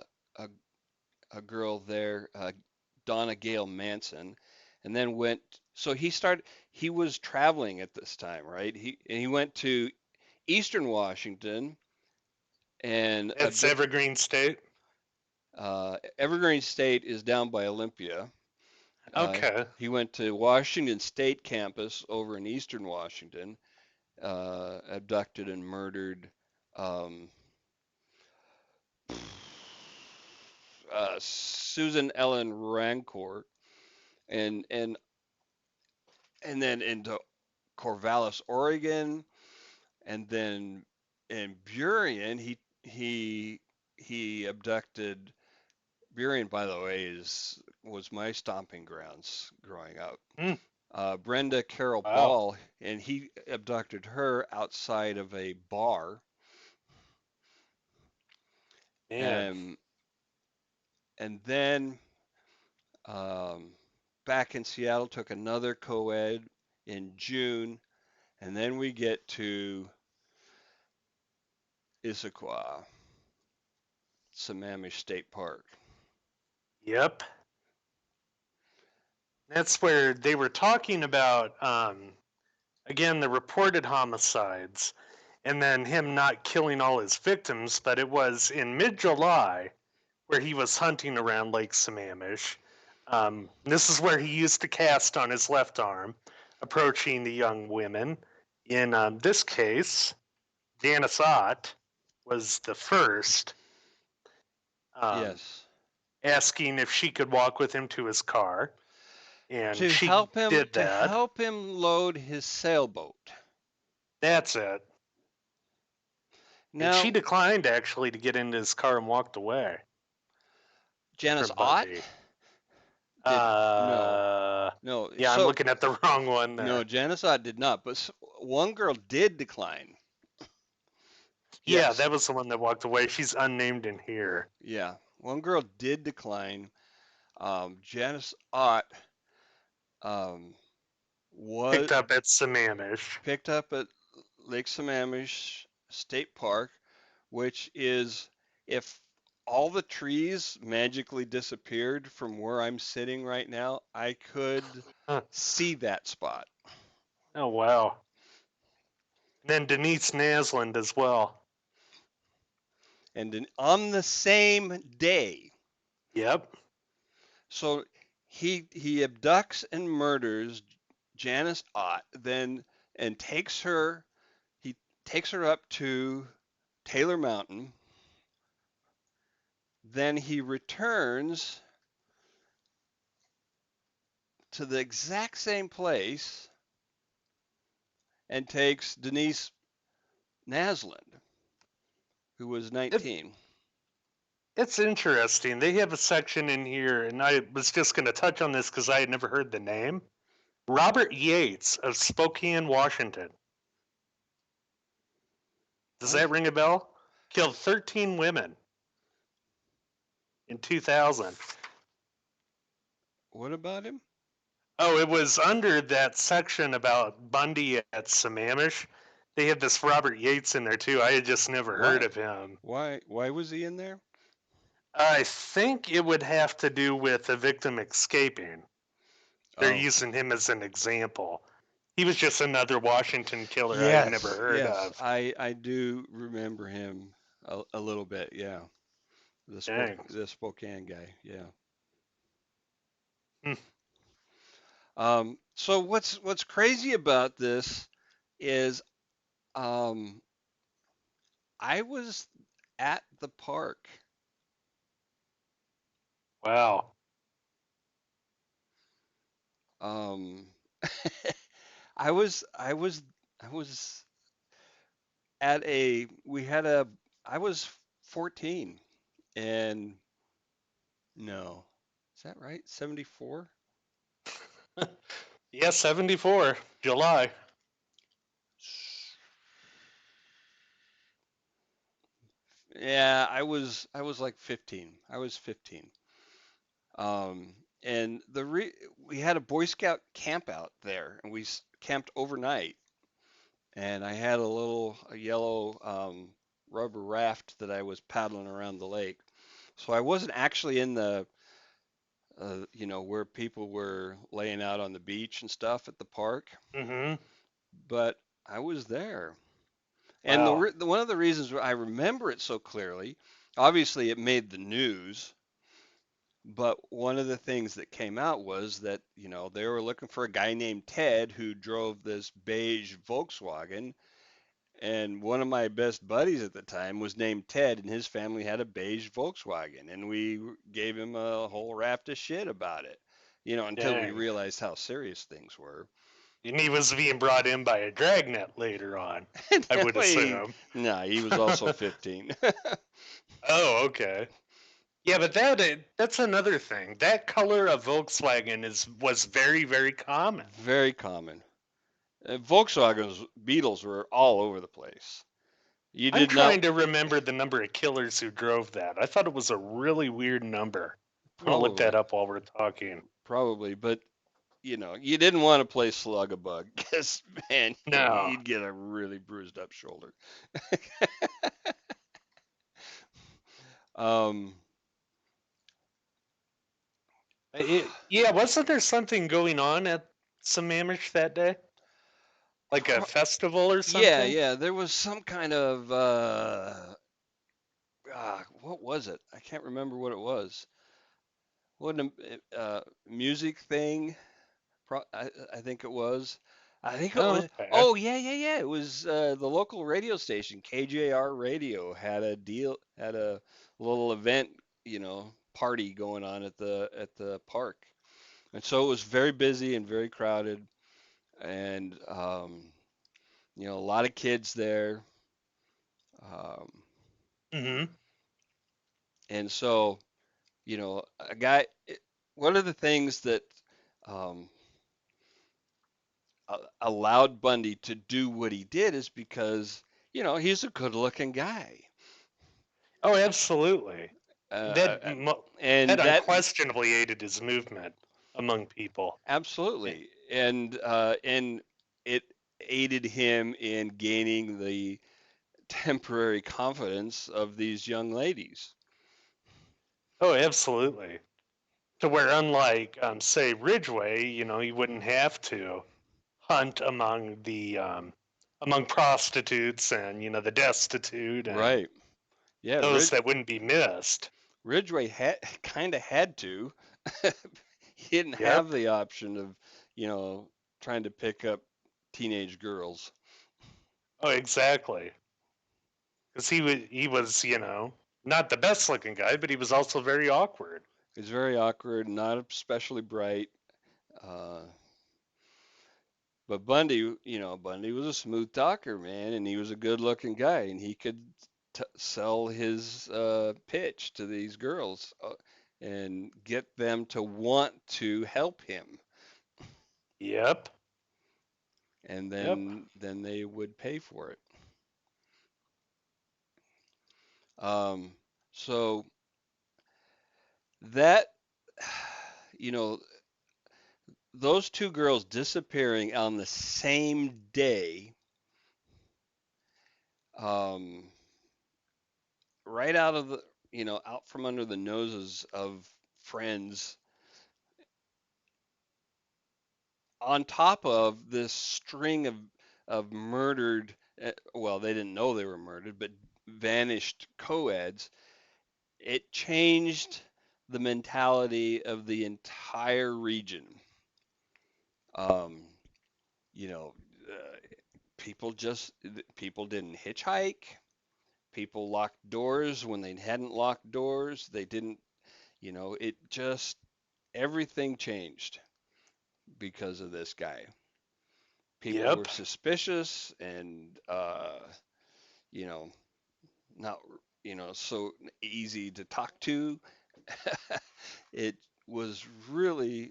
a girl there, Donna Gale Manson, and then went. So he was traveling at this time, right? He went to Eastern Washington and That's Evergreen State. Evergreen State is down by Olympia. Okay. He went to Washington State campus over in Eastern Washington, abducted and murdered um, Susan Ellen Rancourt, and and and then into Corvallis, Oregon, and then in Burien, he abducted. Burien, by the way, is was my stomping grounds growing up. Hmm. Brenda Carroll Wow. Ball, and he abducted her outside of a bar. Man. And and then um, back in Seattle, took another co-ed in June, and then we get to Issaquah, Sammamish State Park. Yep. That's where they were talking about again the reported homicides and then him not killing all his victims, but it was in mid-July where he was hunting around Lake Sammamish. This is where he used the cast on his left arm, approaching the young women. In this case, Janice Ott was the first, um, Yes, asking if she could walk with him to his car. and to she help him did to that. help him load his sailboat. That's it. And she Now, declined actually to get into his car and walked away Janice from Ott Bundy. did no, Uh, no. yeah, I'm So looking at the wrong one no, there. Janice Ott did not, but one girl did decline. Yeah, Yes, that was the one that walked away. She's unnamed in here. yeah, one girl did decline. Janice Ott um, was Picked up at Sammamish. picked up at Lake Sammamish State Park, which is if all the trees magically disappeared from where I'm sitting right now, I could Huh. see that spot. Oh, wow. And then Denise Nasland as well. And on the same day, Yep. so he abducts and murders Janice Ott, then and he takes her up to Taylor Mountain. Then he returns to the exact same place and takes Denise Nasland, who was It, 19. it's interesting. They have a section in here, and I was just going to touch on this because I had never heard the name. Robert Yates of Spokane, Washington. Does Oh, that ring a bell? Killed 13 women in 2000. what about him? Oh, it was under that section about Bundy at Sammamish. They had this Robert Yates in there too. I had just never heard Why? of him. Why was he in there? I think it would have to do with the victim escaping. They're Oh, using him as an example. He was just another Washington killer I had never yes, heard yes. of. I do remember him a little bit. Yeah, Dang. the Spokane guy. Yeah. Hmm. So what's crazy about this is um, I was at the park. Wow. Um, I was I was at a we had a I was 14 and no, is that right? 74? Yeah, 74, July. Yeah, I was like 15. I was 15. Um, and we had a Boy Scout camp out there, and we camped overnight. And I had a yellow rubber raft that I was paddling around the lake. So I wasn't actually in the where people were laying out on the beach and stuff at the park, Mm-hmm. but I was there. And Wow. one of the reasons I remember it so clearly, obviously it made the news, but one of the things that came out was that, they were looking for a guy named Ted who drove this beige Volkswagen. And one of my best buddies at the time was named Ted, and his family had a beige Volkswagen. And we gave him a whole raft of shit about it, until we Dang. realized how serious things were. And he was being brought in by a dragnet later on, I would assume. Nah, he was also 15. Oh, okay. Yeah, but that's another thing. That color of Volkswagen was very, very common. Very common. Volkswagens, Beetles were all over the place. You I'm did not, trying to remember the number of killers who drove that. I thought it was a really weird number. I'm gonna look probably, that up while we're talking. probably, but you didn't want to play Slug a Bug because, man, No, you'd get a really bruised up shoulder. Um, yeah, wasn't there something going on at Sammamish that day? Like a pro- festival or yeah, something? yeah, there was some kind of, what was it? I can't remember what it was. What a music thing? I think it was. I think it Oh, was. okay. Oh yeah, yeah, yeah. It was the local radio station, KJR Radio, had a little event, party going on at the park. And so it was very busy and very crowded, and a lot of kids there. Um, Hmm. and so, a guy. One of the things that um, allowed Bundy to do what he did is because, he's a good-looking guy. Oh, absolutely. Uh, uh, That uh, that and that unquestionably aided his movement among people. Eh, absolutely, and it aided him in gaining the temporary confidence of these young ladies. Oh, absolutely. To where, unlike, say, Ridgway, you wouldn't have to hunt among prostitutes and the destitute and Right. Yeah, those that wouldn't be missed. Ridgway had kind of had to. He didn't have Yep. the option of, you know, trying to pick up teenage girls. Oh, exactly. Because he was not the best looking guy, but he was also very awkward. He was very awkward, not especially bright. Uh, but Bundy was a smooth talker, man, and he was a good-looking guy, and he could sell his pitch to these girls and get them to want to help him, Yep. and Yep. then they would pay for it. Um, so that, you know, those two girls disappearing on the same day, um, right out of out from under the noses of friends, on top of this string of murdered, well, they didn't know they were murdered, but vanished co-eds. It changed the mentality of the entire region. Um, you know, uh, people didn't hitchhike. People locked doors when they hadn't locked doors. They didn't, it just everything changed because of this guy. People were Yep. suspicious and you know, not so easy to talk to. it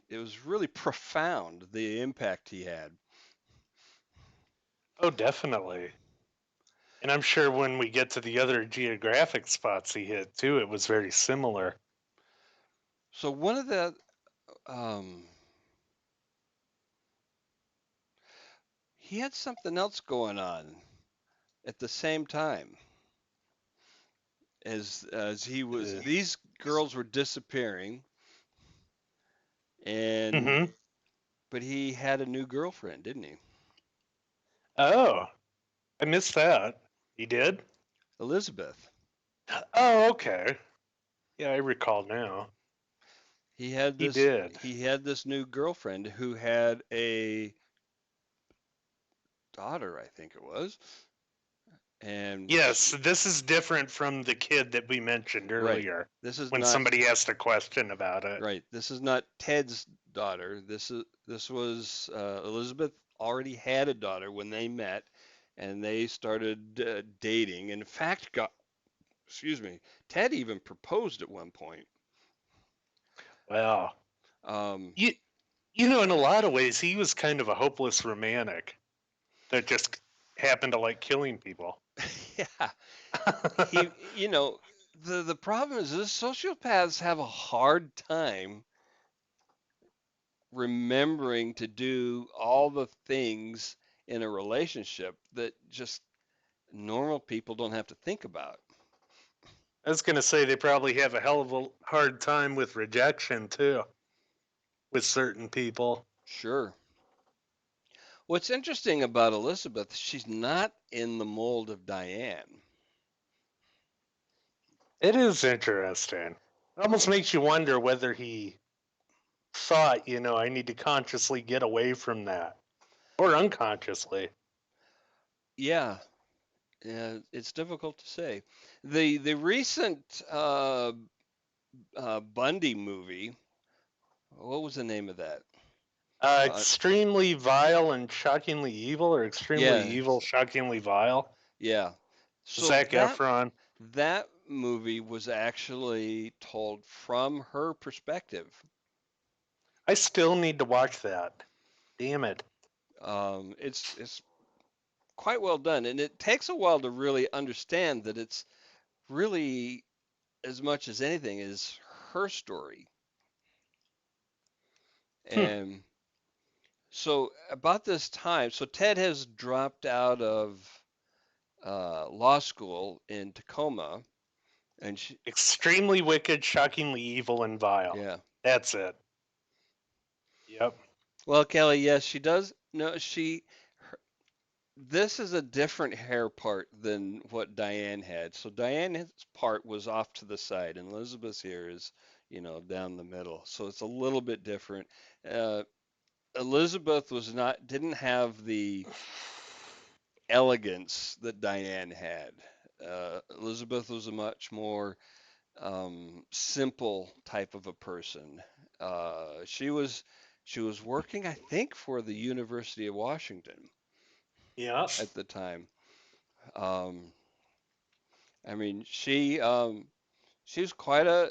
it was really profound, the impact he had. Oh, definitely. And I'm sure when we get to the other geographic spots he hit too, it was very similar. So one of the um, he had something else going on at the same time as he was. Uh, These girls were disappearing, and mm-hmm. but he had a new girlfriend, didn't he? Oh, I missed that. He did? Elizabeth. Oh, okay. Yeah, I recall now. He had He this did. he had this new girlfriend who had a daughter, I think it was. And Yes, this is different from the kid that we mentioned right. earlier This is when not somebody asked a question about it. right. This is not Ted's daughter. This was Elizabeth already had a daughter when they met, and they started dating. In fact, got excuse me, Ted even proposed at one point. Wow. Um, You, in a lot of ways, he was kind of a hopeless romantic that just happened to like killing people. yeah, he, the problem is this sociopaths have a hard time remembering to do all the things in a relationship that just normal people don't have to think about. I was going to say they probably have a hell of a hard time with rejection too, with certain people. Sure. What's interesting about Elizabeth, she's not in the mold of Diane. It is interesting. It almost makes you wonder whether he thought, I need to consciously get away from that, or unconsciously. Yeah, it's difficult to say. The recent Bundy movie What was the name of that? Uh, Extremely vile and shockingly evil, or extremely yeah, evil, shockingly vile. yeah. So Zac Efron. that movie was actually told from her perspective. I still need to watch that. Damn it. It's quite well done, and it takes a while to really understand that it's really as much as anything is her story. Hmm. And so about this time, so Ted has dropped out of law school in Tacoma, and Extremely wicked, shockingly evil, and vile. yeah. That's it. Yep. Well, Kelly, yes, she does. No, this is a different hair part than what Diane had. So Diane's part was off to the side, and Elizabeth's here is, down the middle. So it's a little bit different. Uh, Elizabeth didn't have the elegance that Diane had. Elizabeth was a much more simple type of a person. She was working, I think, for the University of Washington Yeah. at the time. Um, I mean, she was quite a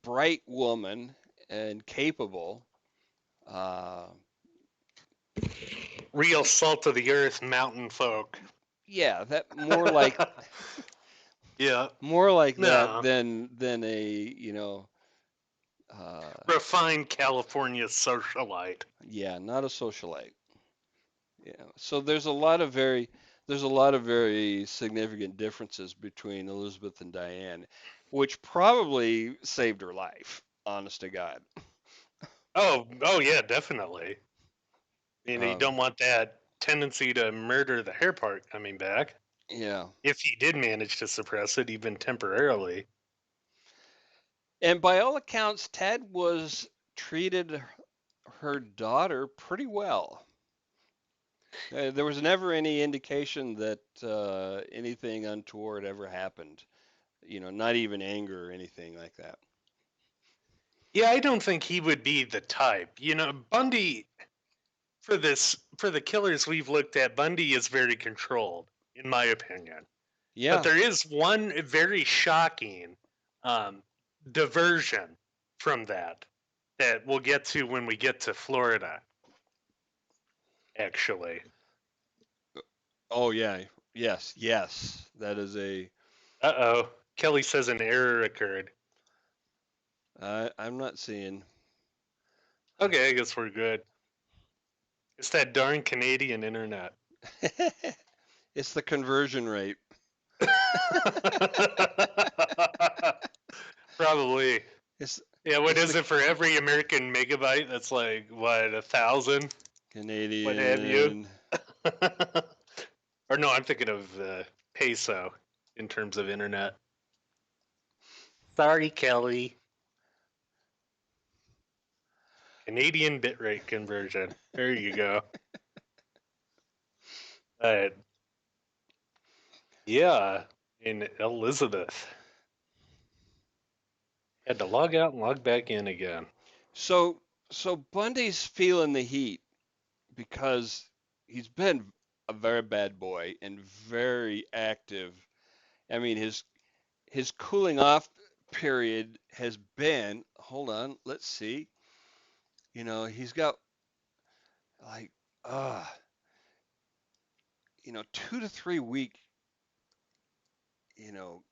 bright woman and capable. Uh, Real salt of the earth mountain folk. yeah, that more like Yeah. more like that No. than uh, Refined California socialite. yeah, not a socialite. Yeah. So there's a lot of very significant differences between Elizabeth and Diane, which probably saved her life, honest to God. Oh yeah, definitely. You Um, don't want that tendency to murder the hair part coming back. yeah. If he did manage to suppress it, even temporarily. And by all accounts, Ted was treated her daughter pretty well. There was never any indication that anything untoward ever happened. Not even anger or anything like that. Yeah, I don't think he would be the type. Bundy, for the killers we've looked at, Bundy is very controlled, in my opinion. But Yeah. there is one very shocking um, diversion from that we'll get to when we get to Florida. Actually, Oh yeah. Yes. Yes. That is oh, Kelly says an error occurred. I'm not seeing. Okay, I guess we're good. It's that darn Canadian internet. It's the conversion rate. Probably. It's Yeah, what it's is the it for every American megabyte? That's like what, 1,000? What have you? Canadian. Or no, I'm thinking of peso in terms of internet. Sorry, Kelly. Canadian bitrate conversion. There you go. Uh, yeah, in Elizabeth. Had to log out and log back in again. So so Bundy's feeling the heat because he's been a very bad boy and very active. I mean, his cooling off period has been, hold on, let's see. He's got like uh 2 to 3 week, you know,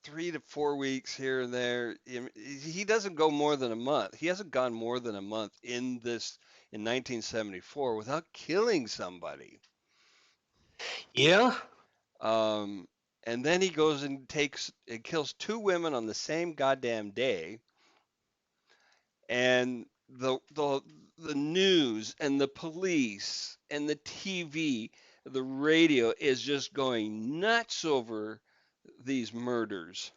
3 to 4 weeks here and there. He doesn't go more than a month. He hasn't gone more than a month in 1974 without killing somebody. Yeah? Um, and then he goes and kills two women on the same goddamn day. And the news and the police and the TV, the radio is just going nuts over these murders.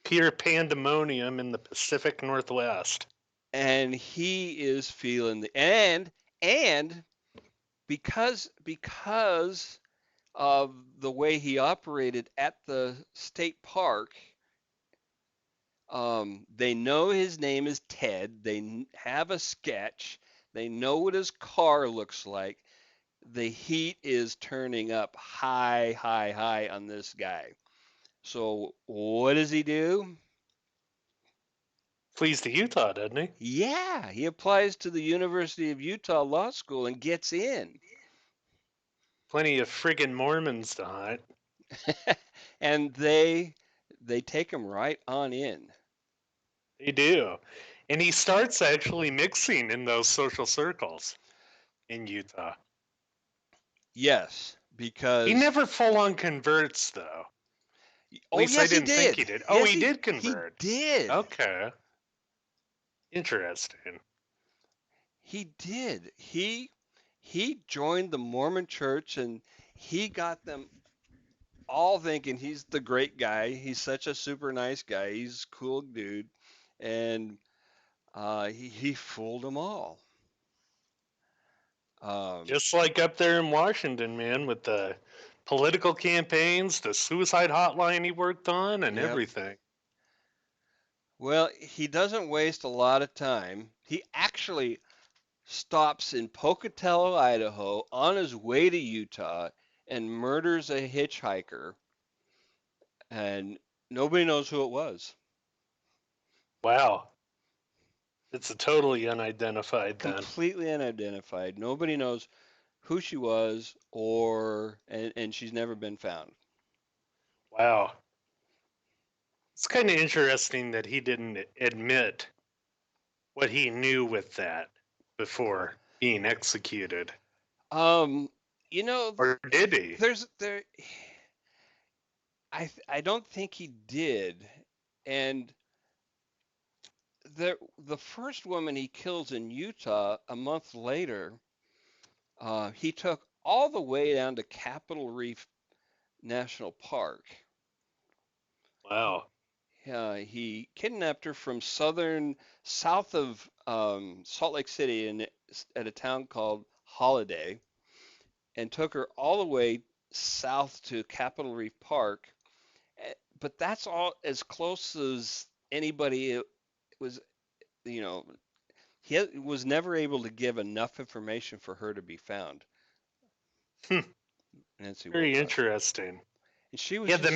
Pure pandemonium in the Pacific Northwest. And he is feeling and because of the way he operated at the state park, They know his name is Ted. They have a sketch. They know what his car looks like. The heat is turning up high, high, high on this guy. So what does he do? Flees to Utah, doesn't he? Yeah, he applies to the University of Utah Law School and gets in. Plenty of friggin' Mormons to hunt. And they take him right on in. They do. And he starts actually mixing in those social circles in Utah. Yes, He because never full on converts, though. At oh least I yes he didn't think did. he did. Oh, Yes he did he convert. did. Okay. Interesting. He did. He joined the Mormon church and he got them all thinking he's the great guy. He's such a super nice guy. He's a cool dude. And he fooled them all. Um, Just like up there in Washington, man, with the political campaigns, the suicide hotline he worked on, and yep. everything. Well, he doesn't waste a lot of time. He actually stops in Pocatello, Idaho, on his way to Utah and murders a hitchhiker, and nobody knows who it was. Wow. It's a totally unidentified then. Completely unidentified. Nobody knows who she was and she's never been found. Wow. It's kind of interesting that he didn't admit what he knew with that before being executed. Um, you know, Or did he? there's there I don't think he did. And the first woman he kills in Utah a month later, he took all the way down to Capitol Reef National Park. He Wow. he kidnapped her from south of Salt Lake City at a town called Holiday, and took her all the way south to Capitol Reef Park. But that's all as close as anybody was. You know, he was never able to give enough information for her to be found. Hmm. Nancy Very Wolcott. interesting. And she was Yeah, just,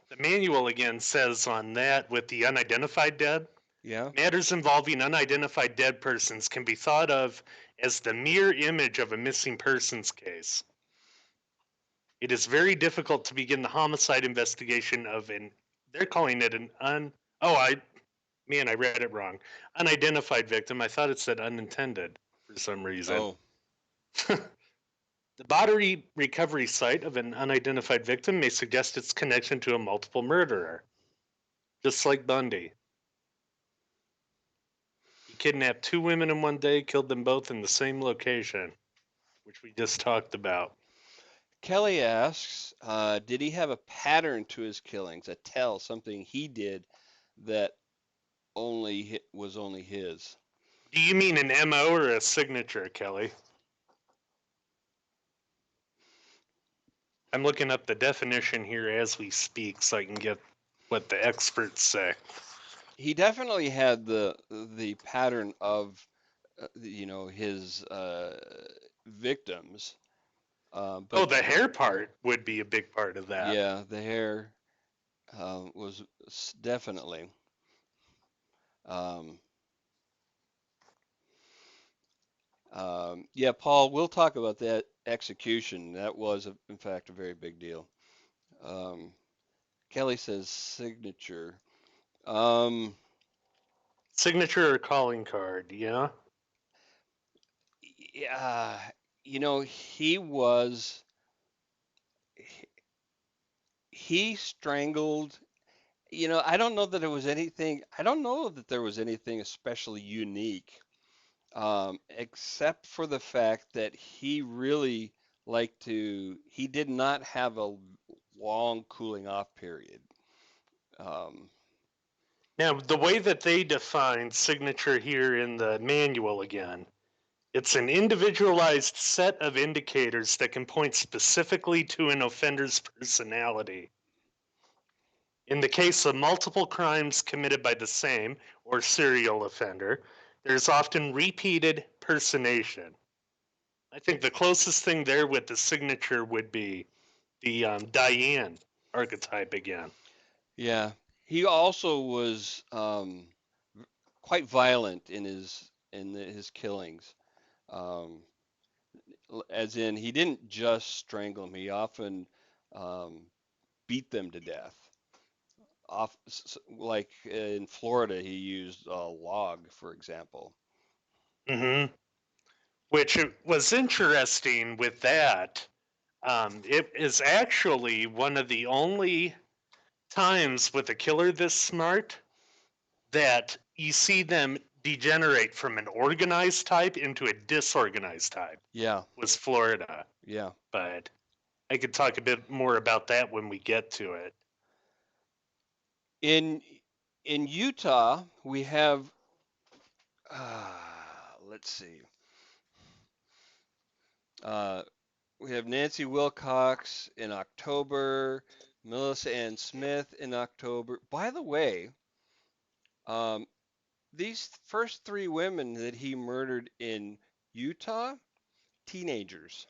the manual again says on that with the unidentified dead, yeah. matters involving unidentified dead persons can be thought of as the mirror image of a missing persons case. It is very difficult to begin the homicide investigation of they're calling it I read it wrong. Unidentified victim. I thought it said unintended for some reason. Oh, The body recovery site of an unidentified victim may suggest its connection to a multiple murderer, just like Bundy. He kidnapped two women in one day, killed them both in the same location, which we just talked about. Kelly asks, did he have a pattern to his killings, a tell, something he did that was only his? Do you mean an MO or a signature, Kelly? I'm looking up the definition here as we speak so I can get what the experts say. He definitely had the pattern of his victims, Oh, but the hair part would be a big part of that. yeah, the hair was definitely. Um, yeah, Paul, we'll talk about that execution. That was, in fact, a very big deal. Um, Kelly says signature. Um, Signature or calling card, yeah? yeah, he strangled. I don't know that it was anything. I don't know that there was anything especially unique, except for the fact that he really liked to. He did not have a long cooling off period. Um, Now, the way that they define signature here in the manual again, it's an individualized set of indicators that can point specifically to an offender's personality. In the case of multiple crimes committed by the same or serial offender, there's often repeated personation. I think the closest thing there with the signature would be the Diane archetype again. Yeah. He also was quite violent in his killings. Um, as in, he didn't just strangle them. He often um, beat them to death. Like in Florida, he used a log, for example. Hmm. Which was interesting with that. It is actually one of the only times with a killer this smart that you see them degenerate from an organized type into a disorganized type. Yeah, Was Florida, yeah. but I could talk a bit more about that when we get to it. In in Utah, let's see, uh, we have Nancy Wilcox in October, Melissa Ann Smith in October. By the way, um, these first three women that he murdered in Utah, teenagers,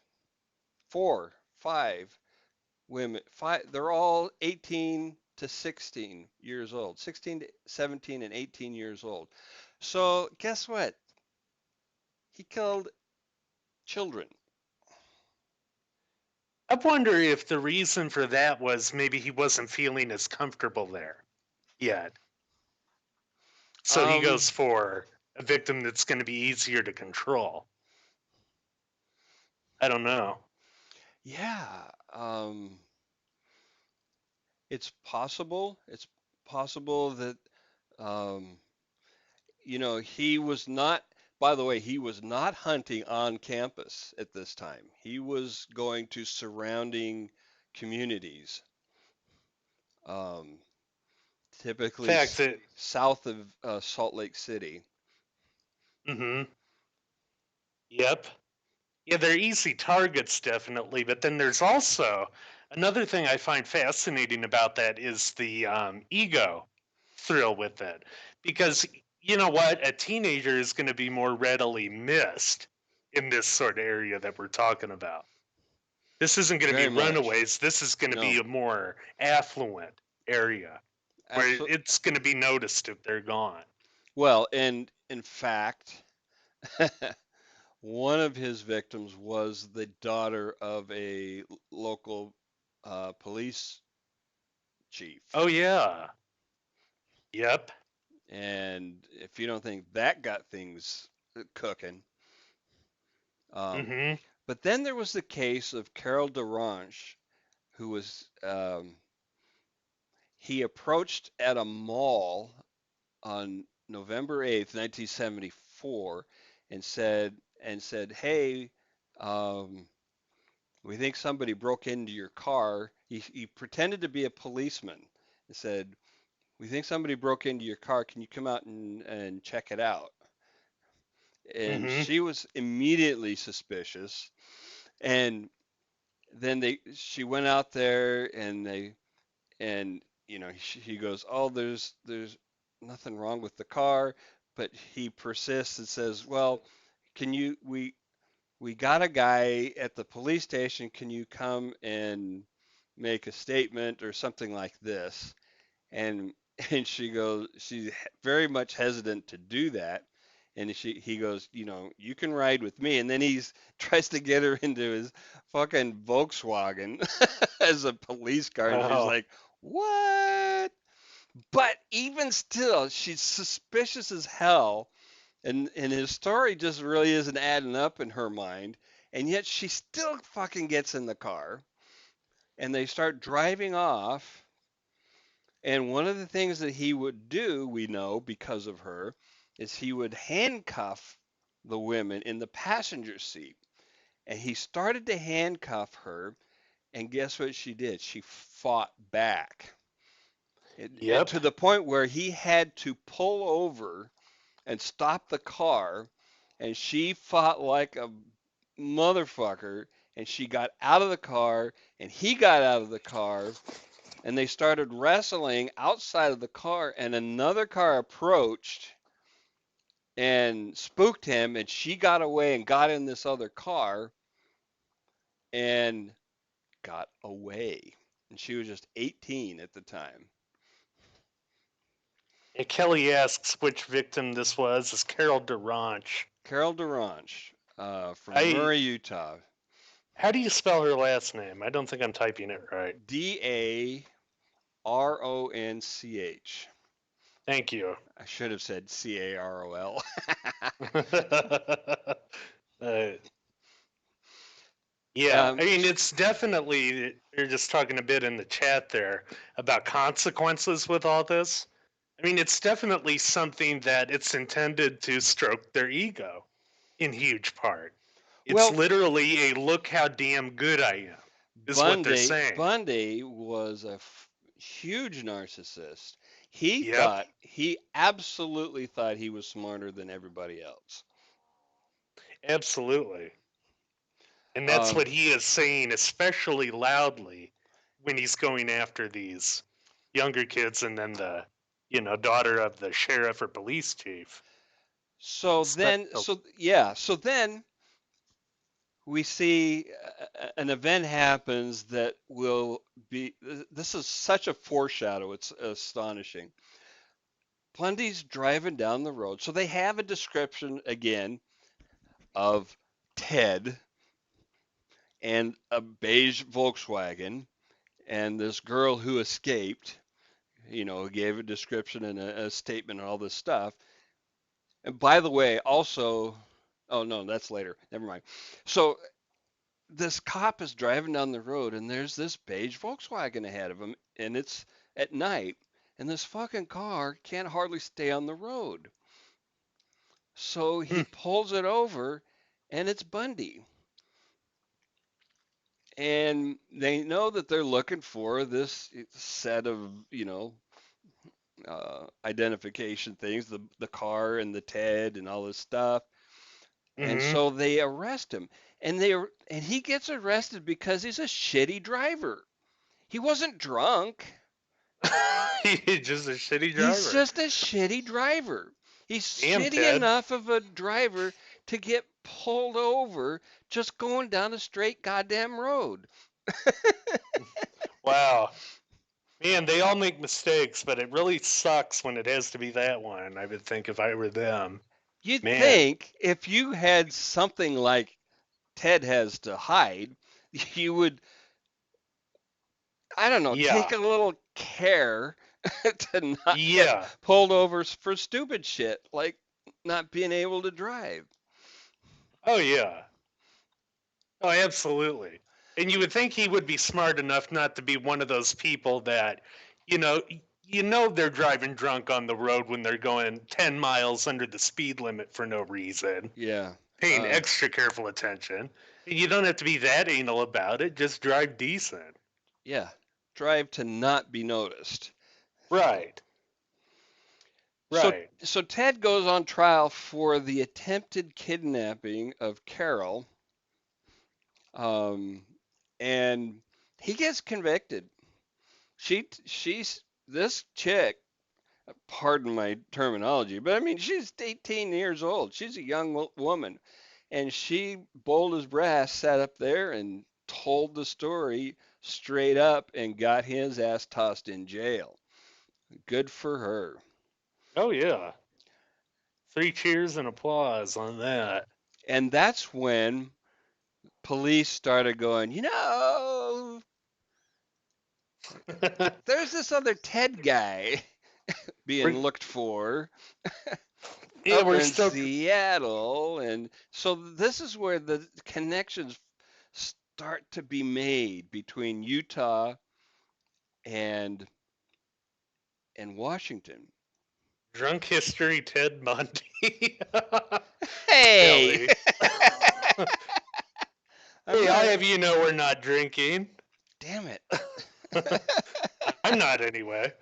4, 5 women, they're all 18 to 16 years old, 16 to 17 and 18 years old. So guess what? He killed children. I wonder if the reason for that was maybe he wasn't feeling as comfortable there yet. So he Um, goes for a victim that's going to be easier to control. I don't know. yeah, it's possible. It's possible that, um, he was not, by the way, he was not hunting on campus at this time. He was going to surrounding communities, um, typically Fact that, south of Salt Lake City. mm-hmm, yep. Yeah, they're easy targets, definitely. But then there's also another thing I find fascinating about that is the ego thrill with it. Because you know what? A teenager is going to be more readily missed in this sort of area that we're talking about. This isn't going to be Very much. runaways. This is going to be No, a more affluent area where absolutely. it's going to be noticed if they're gone. Well, and in fact, one of his victims was the daughter of a local police chief. Oh, yeah. Yep. And if you don't think that got things cooking, um, Mm-hmm. but then there was the case of Carol DeRange, who was he approached at a mall on November 8th, 1974, and said, "Hey, um, we think somebody broke into your car." He pretended to be a policeman and said, "We think somebody broke into your car. Can you come out and check it out?" And Mm-hmm. she was immediately suspicious. And then she went out there and he goes, "Oh, there's nothing wrong with the car," but he persists and says, "Well, can you we got a guy at the police station. Can you come and make a statement or something like this?" And and she's very much hesitant to do that. And he goes, "You can ride with me." And then he's tries to get her into his fucking Volkswagen as a police car, and she's Oh. like, "What?" But even still, she's suspicious as hell, and his story just really isn't adding up in her mind. And yet she still fucking gets in the car, and they start driving off. And one of the things that he would do, we know because of her, is he would handcuff the women in the passenger seat. And he started to handcuff her, and guess what she did? She fought back. Yep. To the point where he had to pull over and stop the car, and she fought like a motherfucker, and she got out of the car, and he got out of the car, and they started wrestling outside of the car, and another car approached and spooked him, and she got away and got in this other car and got away. And she was just 18 at the time. And Kelly asks which victim this was. It's Carol Duranch. Carol Duranch from I. Murray, Utah. How do you spell her last name? I don't think I'm typing it right. Daronch. Thank you. I should have said Carol. Yeah, I mean, it's definitely, you're just talking a bit in the chat there about consequences with all this. I mean, it's definitely something that it's intended to stroke their ego in huge part. It's Well, literally a look how damn good I am, is what they're saying. Bundy was a huge narcissist. Yep, He absolutely thought he was smarter than everybody else. absolutely. And that's Um, what he is saying, especially loudly when he's going after these younger kids and then the, daughter of the sheriff or police chief. so then, so yeah, so then we see an event happens that will be. This is such a foreshadow. It's astonishing. Bundy's driving down the road, so they have a description again of Ted and a beige Volkswagen and this girl who escaped, gave a description and a statement and all this stuff. And by the way, also, oh no, that's later. Never mind. So this cop is driving down the road and there's this beige Volkswagen ahead of him and it's at night and this fucking car can't hardly stay on the road. So he pulls it over and it's Bundy. And they know that they're looking for this set of, identification things, the car and the Ted and all this stuff. And so they arrest him. And he gets arrested because he's a shitty driver. He wasn't drunk. He's just a shitty driver. He's just a shitty driver. He's Damn, shitty Ted. enough of a driver to get pulled over just going down a straight goddamn road. Wow. Man, they all make mistakes, but it really sucks when it has to be that one, I would think, if I were them. You'd Man. think if you had something like Ted has to hide, you would, I don't know, take a little care to not get pulled over for stupid shit like not being able to drive. Oh, yeah. Oh, absolutely. And you would think he would be smart enough not to be one of those people that, they're driving drunk on the road when they're going 10 miles under the speed limit for no reason. Yeah. Paying extra careful attention. And you don't have to be that anal about it. Just drive decent. Yeah. Drive to not be noticed. Right. Right. So Ted goes on trial for the attempted kidnapping of Carol. And he gets convicted. She's this chick, pardon my terminology, but I mean she's 18 years old. She's a young woman, and she, bold as brass, sat up there and told the story straight up and got his ass tossed in jail. Good for her. Oh yeah. 3 cheers and applause on that. And that's when police started going, there's this other Ted guy being looked for over in Seattle. And so this is where the connections start to be made between Utah and Washington. Drunk history, Ted Bundy. Hey! Hey, I'll have you know we're not drinking. Damn it. I'm not anyway.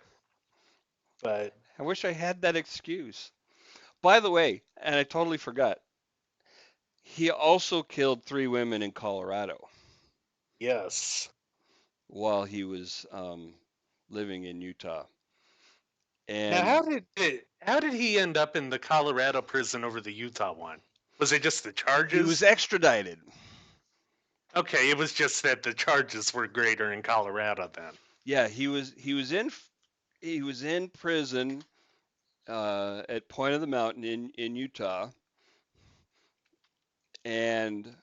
But I wish I had that excuse. By the way, and I totally forgot, he also killed 3 women in Colorado. Yes. While he was living in Utah. Now, And how did he end up in the Colorado prison over the Utah one? Was it just the he was charges? extradited. Okay, it was just that the charges were greater in Colorado then. Yeah, he was in prison at Point of the Mountain in Utah, and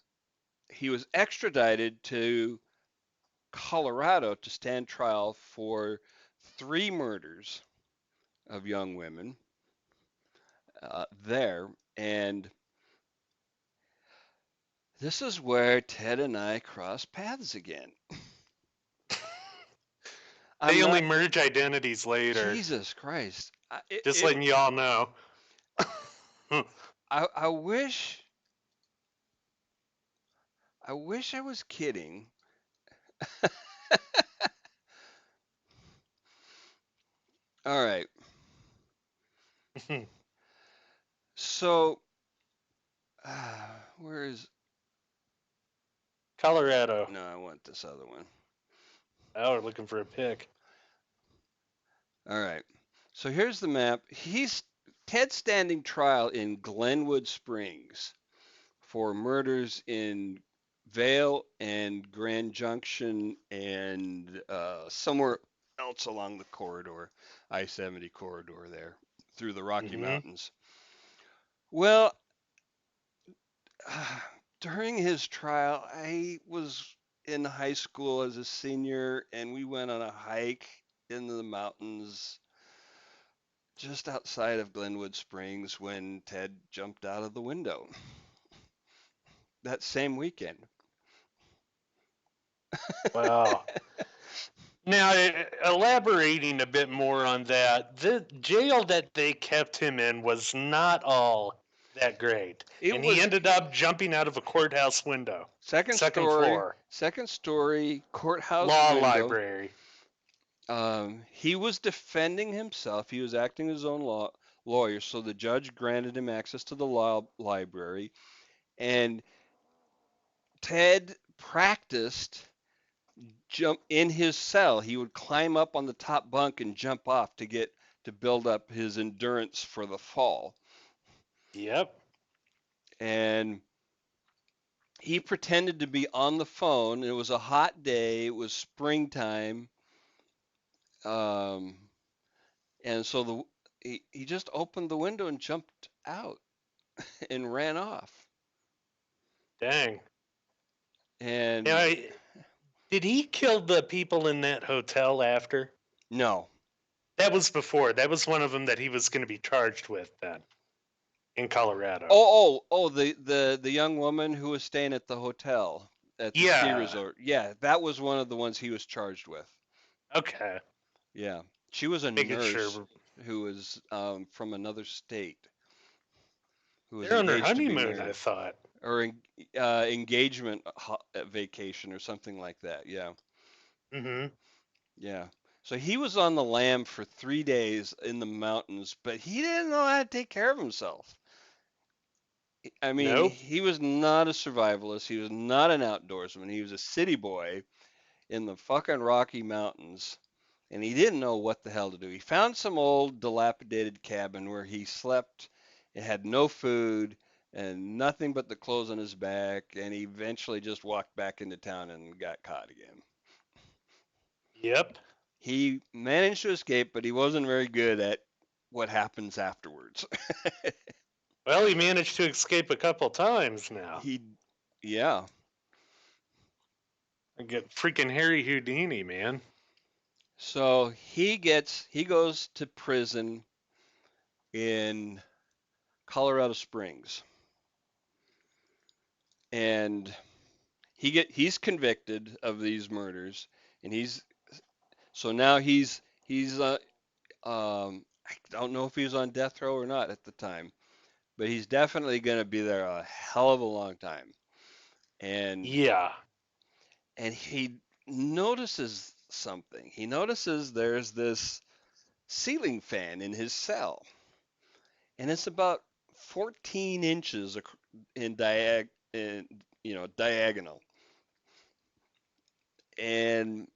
he was extradited to Colorado to stand trial for 3 murders of young women there. And this is where Ted and I cross paths again. I'm They only not, merge identities later. Jesus Christ. Just letting you all know. I wish I was kidding. All right. So, where is, Colorado. no, I want this other one. Now we're looking for a pick. All right. So here's the map. Ted's standing trial in Glenwood Springs for murders in Vale and Grand Junction and somewhere else along the corridor, I-70 corridor there through the Rocky Mm-hmm. Mountains. Well, during his trial, I was in high school as a senior, and we went on a hike into the mountains just outside of Glenwood Springs when Ted jumped out of the window that same weekend. Wow. Now, elaborating a bit more on that, the jail that they kept him in was not all that great. It And he was ended up jumping out of a courthouse window, second floor, second story courthouse law window. library. He was defending himself. He was acting as his own lawyer, so the judge granted him access to the law library. And Ted practiced jump in his cell. He would climb up on the top bunk and jump off to build up his endurance for the fall. Yep. And he pretended to be on the phone. It was a hot day. It was springtime. Um, and so he just opened the window and jumped out and ran off. Dang. And Now, did he kill the people in that hotel after? no. That was before. That was one of them that he was going to be charged with then in Colorado. The young woman who was staying at the hotel at the ski Yeah. resort. Yeah, that was one of the ones he was charged with. Okay. Yeah, she was a Making nurse sure. who was from another state who was They're on their engaged to be honeymoon, I married thought. or engagement vacation or something like that. Yeah, Mm-hmm. yeah. So he was on the lam for 3 days in the mountains, but he didn't know how to take care of himself. I mean, Nope. he was not a survivalist. He was not an outdoorsman. He was a city boy in the fucking Rocky Mountains, and he didn't know what the hell to do. He found some old dilapidated cabin where he slept. It had no food and nothing but the clothes on his back, and he eventually just walked back into town and got caught again. Yep. He managed to escape, but he wasn't very good at what happens afterwards. Well, he managed to escape a couple times now. he, yeah. I get freaking Harry Houdini, man. So he goes to prison in Colorado Springs, and he's convicted of these murders, and now I don't know if he was on death row or not at the time, but he's definitely going to be there a hell of a long time. And Yeah. he notices something. He notices there's this ceiling fan in his cell, and it's about 14 inches in diagonal. And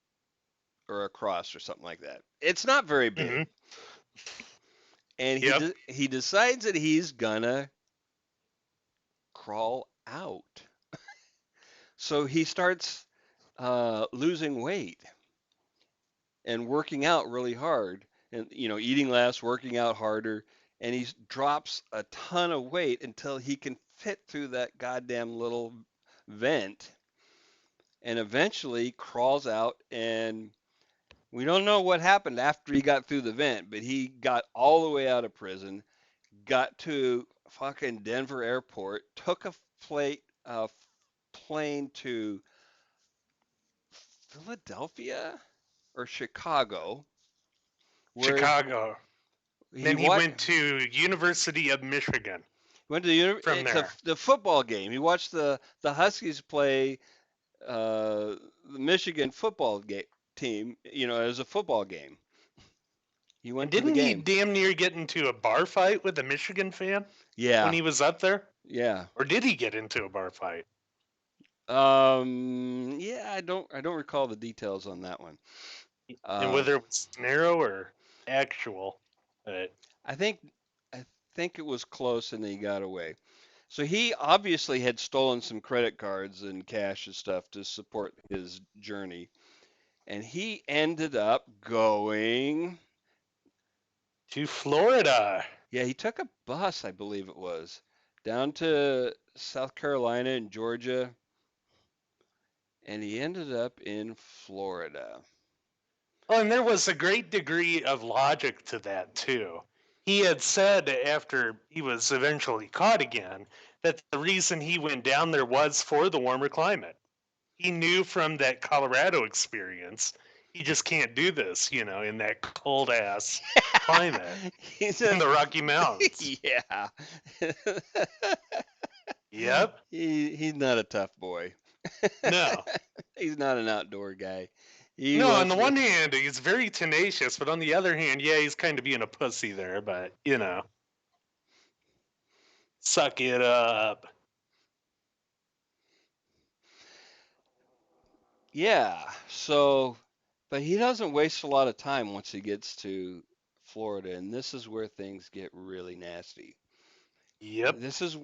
or across or something like that. It's not very Hmm. big, and Yep. he decides that he's gonna crawl out. So he starts losing weight and working out really hard, and eating less, working out harder, and he drops a ton of weight until he can fit through that goddamn little vent, and eventually crawls out. And we don't know what happened after he got through the vent, but he got all the way out of prison, got to fucking Denver airport, took a plane to Philadelphia or Chicago, where Chicago. he Then he watched went to University of Michigan went to from there. the football game. He watched the Huskies play the Michigan football team. As a football game. He And went to the didn't he game. damn near get into a bar fight with a Michigan fan when Yeah, he was up there? yeah. Or did he get into a bar fight? Yeah. I don't recall the details on that one. And Um, whether it was narrow or actual. But I think I think it was close, and he got away. So he obviously had stolen some credit cards and cash and stuff to support his journey, and he ended up going. to Florida. Yeah, he took a bus, I believe it was, down to South Carolina and Georgia, and he ended up in Florida. Well, and there was a great degree of logic to that, too. He had said after he was eventually caught again that the reason he went down there was for the warmer climate. He knew from that Colorado experience he just can't do this, in that cold ass climate He's in a the Rocky Mountains. yeah. Yep. He's not a tough boy. No. He's not an outdoor guy. He No, on wants the to. one hand, he's very tenacious, but on the other hand, yeah, he's kind of being a pussy there, but, suck it up. Yeah. So, but he doesn't waste a lot of time once he gets to Florida, and this is where things get really nasty. Yep. This is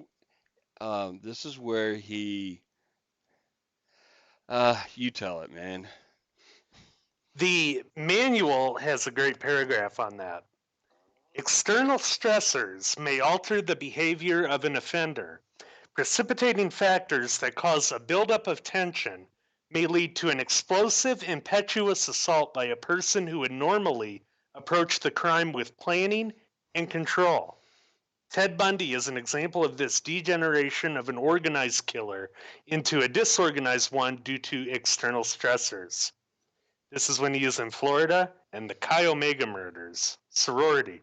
where he. You tell it, man. The manual has a great paragraph on that. External stressors may alter the behavior of an offender. Precipitating factors that cause a buildup of tension may lead to an explosive, impetuous assault by a person who would normally approach the crime with planning and control. Ted Bundy is an example of this degeneration of an organized killer into a disorganized one due to external stressors. This is when he is in Florida and the Chi Omega murders, sorority.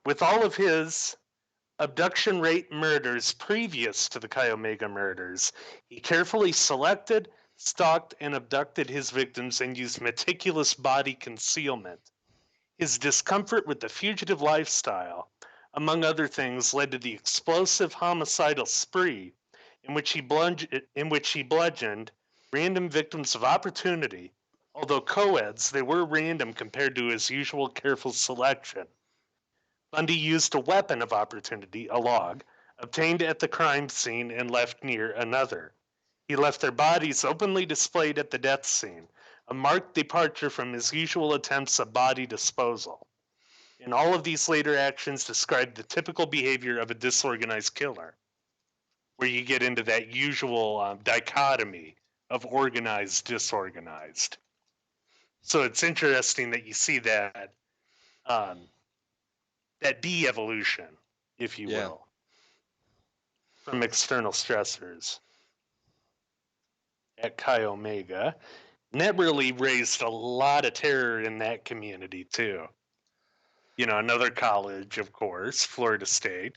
With all of his abduction rate murders previous to the Chi Omega murders, he carefully selected, stalked, and abducted his victims and used meticulous body concealment. His discomfort with the fugitive lifestyle, among other things, led to the explosive homicidal spree in which he bludgeoned random victims of opportunity. Although co-eds, they were random compared to his usual careful selection. Bundy used a weapon of opportunity, a log, obtained at the crime scene and left near another. He left their bodies openly displayed at the death scene, a marked departure from his usual attempts at body disposal. And all of these later actions describe the typical behavior of a disorganized killer, where you get into that usual dichotomy of organized, disorganized. So it's interesting that you see um, that de-evolution, if you Yeah. will, from external stressors at Chi Omega. And that really raised a lot of terror in that community, too. Another college, of course, Florida State,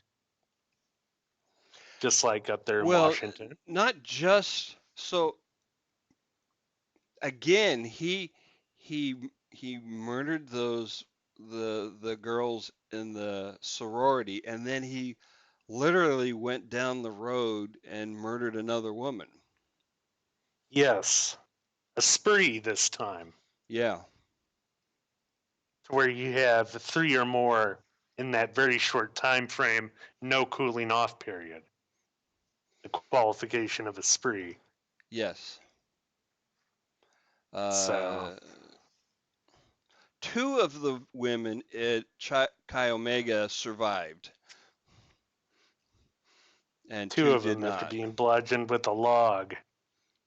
just like up there in Well, Washington. not just so. Again, he murdered the girls in the sorority, and then he literally went down the road and murdered another woman. Yes, a spree this time. Yeah. to where you have 3 or more in that very short time frame, no cooling off period. The qualification of a spree. Yes. So Two of the women at Chi Omega survived, and 2 two of did them after not. being bludgeoned with a log.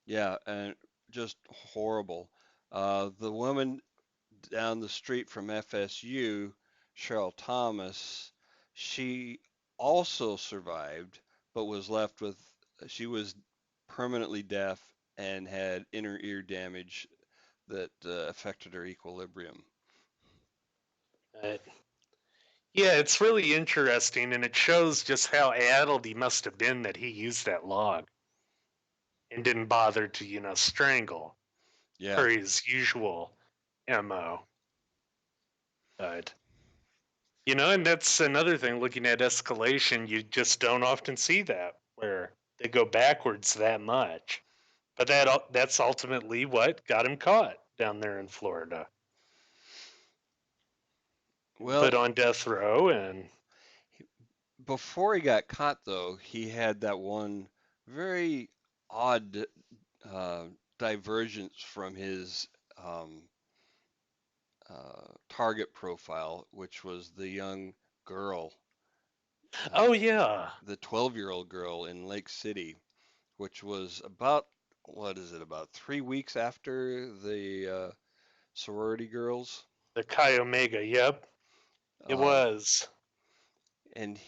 Yeah, and just horrible. The woman down the street from FSU, Cheryl Thomas, she also survived, but was left with, she was permanently deaf and had inner ear damage that affected her equilibrium. But, yeah, it's really interesting, and it shows just how addled he must have been that he used that log and didn't bother to, strangle Yeah. per his usual MO. But, and that's another thing, looking at Escalation, you just don't often see that, where they go backwards that much. But that's ultimately what got him caught down there in Florida. Well, Put on death row, and before he got caught, though, he had that one very odd uh, divergence from his um, target profile, which was the young girl, oh uh, yeah, the 12-year-old girl in Lake City, which was about, what is it, about 3 weeks after the sorority girls. the Chi Omega. Yep, it Um, was. and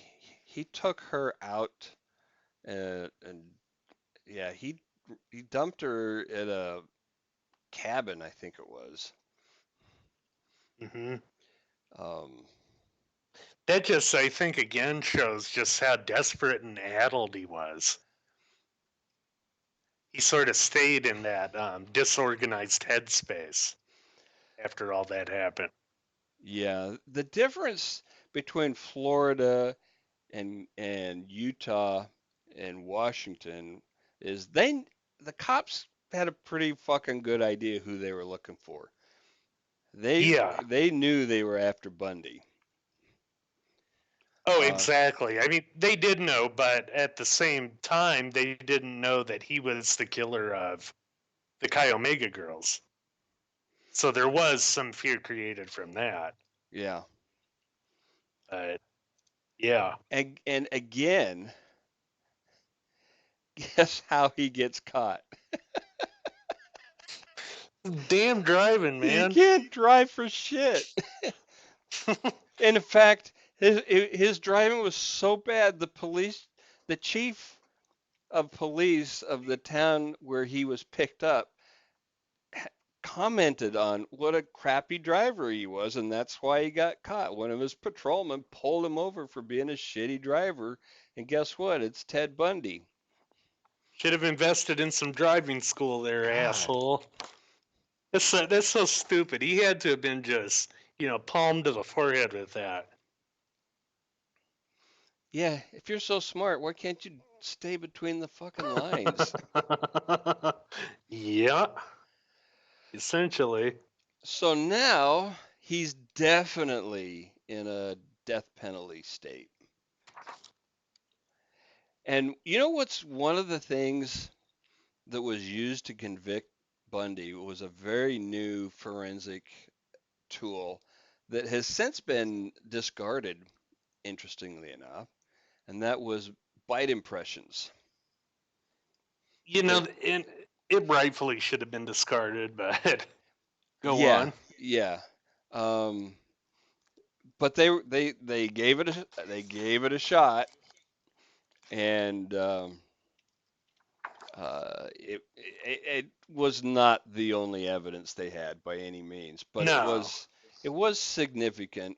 he took her out, and yeah, he dumped her at a cabin, I think it was. Hmm. Um, That just, I think, again shows just how desperate and addled he was. He sort of stayed in that disorganized headspace after all that happened. yeah, the difference between Florida and Utah and Washington is the cops had a pretty fucking good idea who they were looking for. They Yeah. they knew they were after Bundy. Oh, Uh, exactly. I mean, they did know, but at the same time, they didn't know that he was the killer of the Chi Omega girls. So there was some fear created from that. yeah, But yeah. and again, guess how he gets caught? Damn driving, He man. can't drive for shit. In fact, his driving was so bad, the chief of police of the town where he was picked up, commented on what a crappy driver he was, and that's why he got caught. One of his patrolmen pulled him over for being a shitty driver, and guess what? It's Ted Bundy. Should have invested in some driving school there, God. asshole. That's so stupid. He had to have been just, palm to the forehead with that. Yeah, if you're so smart, why can't you stay between the fucking lines? Yeah, essentially. So now he's definitely in a death penalty state. And you know what's one of the things that was used to convict Bundy was a very new forensic tool that has since been discarded, interestingly enough, and that was bite impressions. That And it rightfully should have been discarded, but go yeah, on. yeah. Um, but they gave it a shot, and it was not the only evidence they had by any means, but No, it was significant.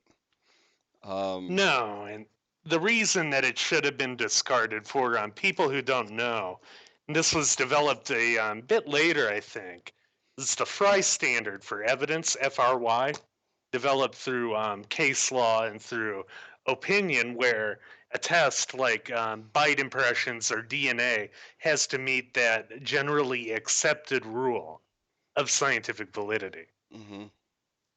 Um, no. And the reason that it should have been discarded for people who don't know, and this was developed a bit later, I think, is the Fry standard for evidence, FRY, developed through case law and through opinion, where a test like bite impressions or DNA has to meet that generally accepted rule of scientific validity. mhm.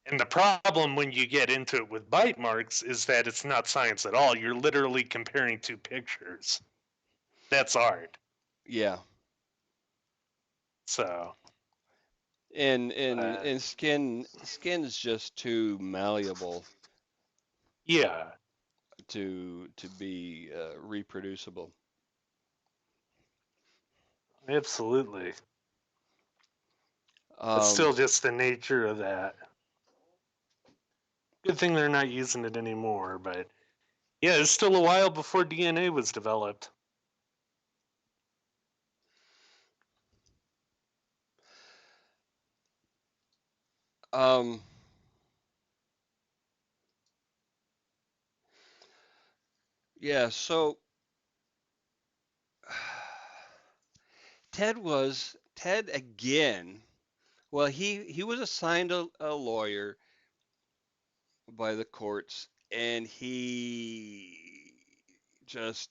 And the problem when you get into it with bite marks is that it's not science at all. You're literally comparing two pictures. That's art. Yeah. So, And skin's just too malleable yeah, to be reproducible. absolutely. It's Um, still just the nature of that. Good thing they're not using it anymore, but yeah, it's still a while before DNA was developed. um, yeah. So Ted again. Well, he was assigned a lawyer by the courts, and just,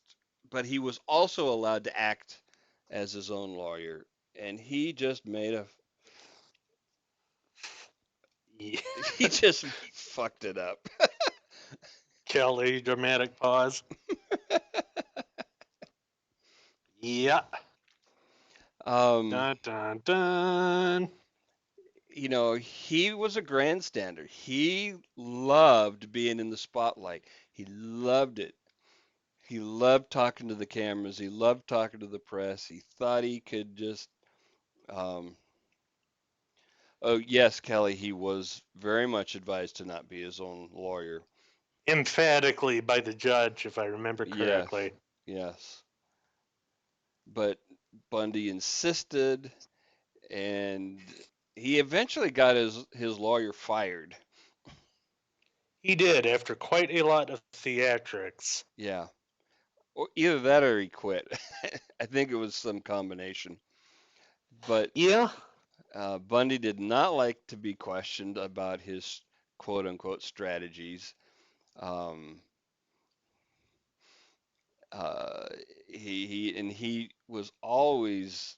but he was also allowed to act as his own lawyer, and he just made a, Yeah. he just fucked it up. Kelly, dramatic pause. Yeah. Um, Dun dun dun. he was a grandstander. He loved being in the spotlight. He loved it. He loved talking to the cameras. He loved talking to the press. He thought he could just, um, oh, yes, Kelly, he was very much advised to not be his own lawyer. Emphatically by the judge, if I remember Yes, correctly. yes. But Bundy insisted, and he eventually got his lawyer fired. He did after quite a lot of theatrics. Yeah. Or either that or he quit. I think it was some combination. But Yeah. Bundy did not like to be questioned about his quote unquote strategies. Um, uh, he was always,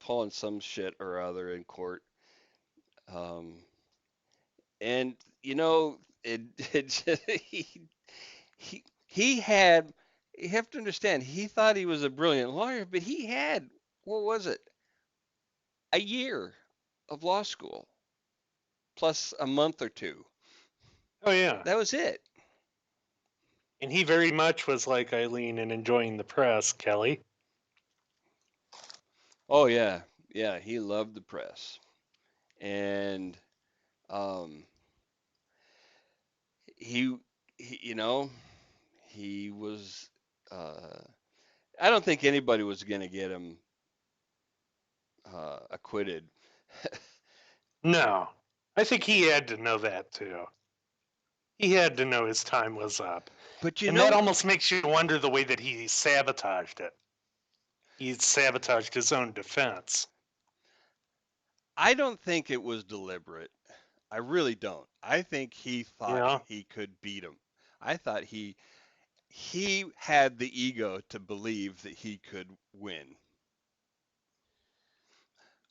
pulling some shit or other in court. Um, and it, it just, he had, you have to understand, he thought he was a brilliant lawyer, but he had, what was it, a year of law school plus a month or two. Oh, yeah. That was it. And he very much was like Eileen and enjoying the press, Kelly. Oh yeah, yeah. He loved the press, and um, he, he was. Uh, I don't think anybody was gonna get him acquitted. No. I think he had to know that too. He had to know his time was up. But And that almost makes you wonder the way that he sabotaged it. He sabotaged his own defense. I don't think it was deliberate. I really don't. I think he You thought know? he could beat him. I thought he had the ego to believe that he could win.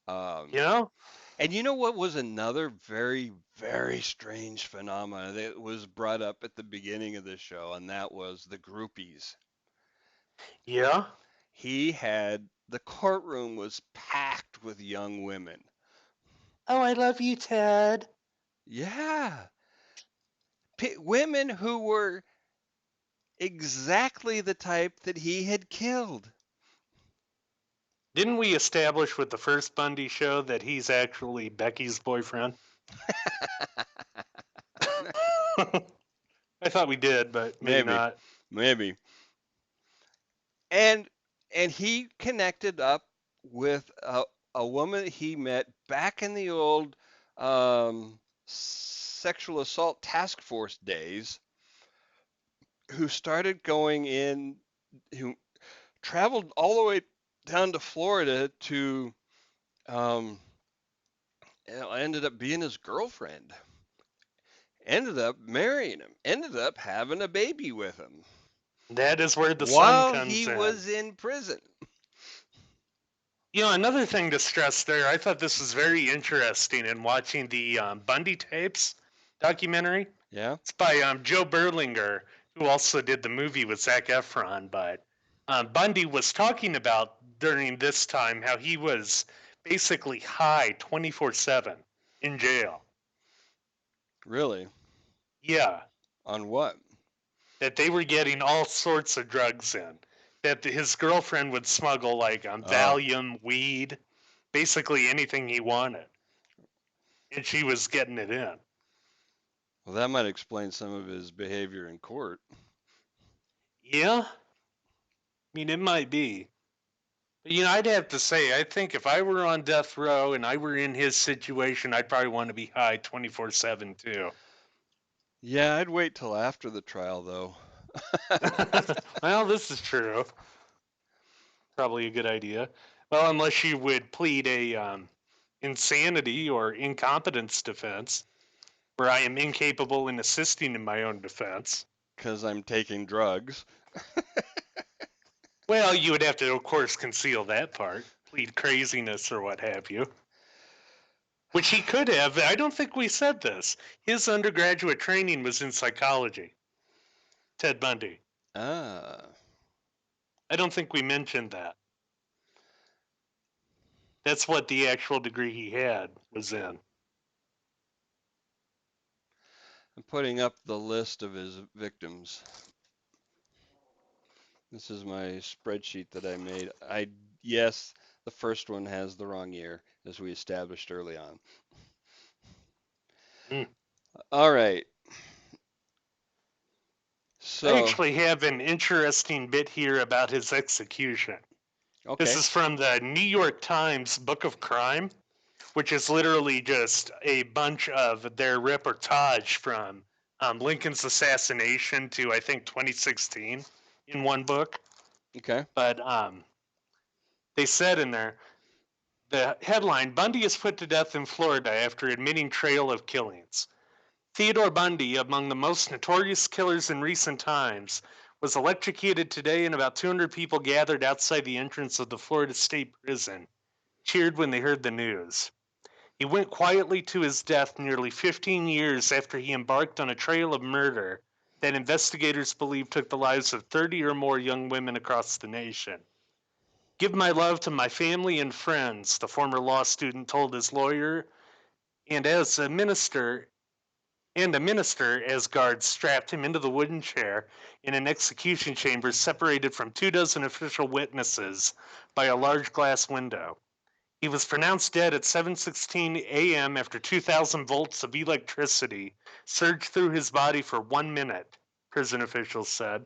Um, You know? and you know what was another very, very strange phenomenon that was brought up at the beginning of the show, and that was the groupies. Yeah. The courtroom was packed with young women. Oh, I love you, Ted. Yeah. Women who were exactly the type that he had killed. Didn't we establish with the first Bundy show that he's actually Becky's boyfriend? I thought we did, but maybe Maybe, not. maybe. And he connected up with a woman he met back in the old sexual assault task force days, who started going in, who traveled all the way down to Florida to, um, ended up being his girlfriend, ended up marrying him, ended up having a baby with him That is where the sun while he comes in. was in prison. Another thing to stress there, I thought this was very interesting in watching the Bundy tapes documentary. Yeah? It's by Joe Berlinger, who also did the movie with Zac Efron. But Bundy was talking about during this time how he was basically high 24/7 in jail. Really? Yeah, On what? that they were getting all sorts of drugs in. That his girlfriend would smuggle like Oh, Valium, weed, basically anything he wanted, and she was getting it in. well, that might explain some of his behavior in court. Yeah, I mean it might be. But, I'd have to say, I think if I were on death row and I were in his situation, I'd probably want to be high 24/7 too. Yeah, I'd wait till after the trial, though. Well, this is true. Probably a good idea. Well, unless you would plead a insanity or incompetence defense, where I am incapable in assisting in my own defense. Because I'm taking drugs. Well, you would have to, of course, conceal that part, plead craziness or what have you. Which he could have. I don't think we said this. His undergraduate training was in psychology. Ted Bundy. Ah, I don't think we mentioned that. That's what the actual degree he had was in. I'm putting up the list of his victims. This is my spreadsheet that I made. Yes, the first one has the wrong year, as we established early on. Mm. All right. I So, actually have an interesting bit here about his execution. This okay. is from the New York Times Book of Crime, which is literally just a bunch of their reportage from Lincoln's assassination to, I think, 2016 in one book. Okay. But they said in there, the headline, Bundy is put to death in Florida after admitting trail of killings. Theodore Bundy, among the most notorious killers in recent times, was electrocuted today, and about 200 people gathered outside the entrance of the Florida State Prison, cheered when they heard the news. He went quietly to his death nearly 15 years after he embarked on a trail of murder that investigators believe took the lives of 30 or more young women across the nation. Give my love to my family and friends, the former law student told his lawyer, and as a minister, as guards strapped him into the wooden chair in an execution chamber separated from 24 official witnesses by a large glass window. He was pronounced dead at 7:16 a.m. after 2,000 volts of electricity surged through his body for 1 minute, prison officials said.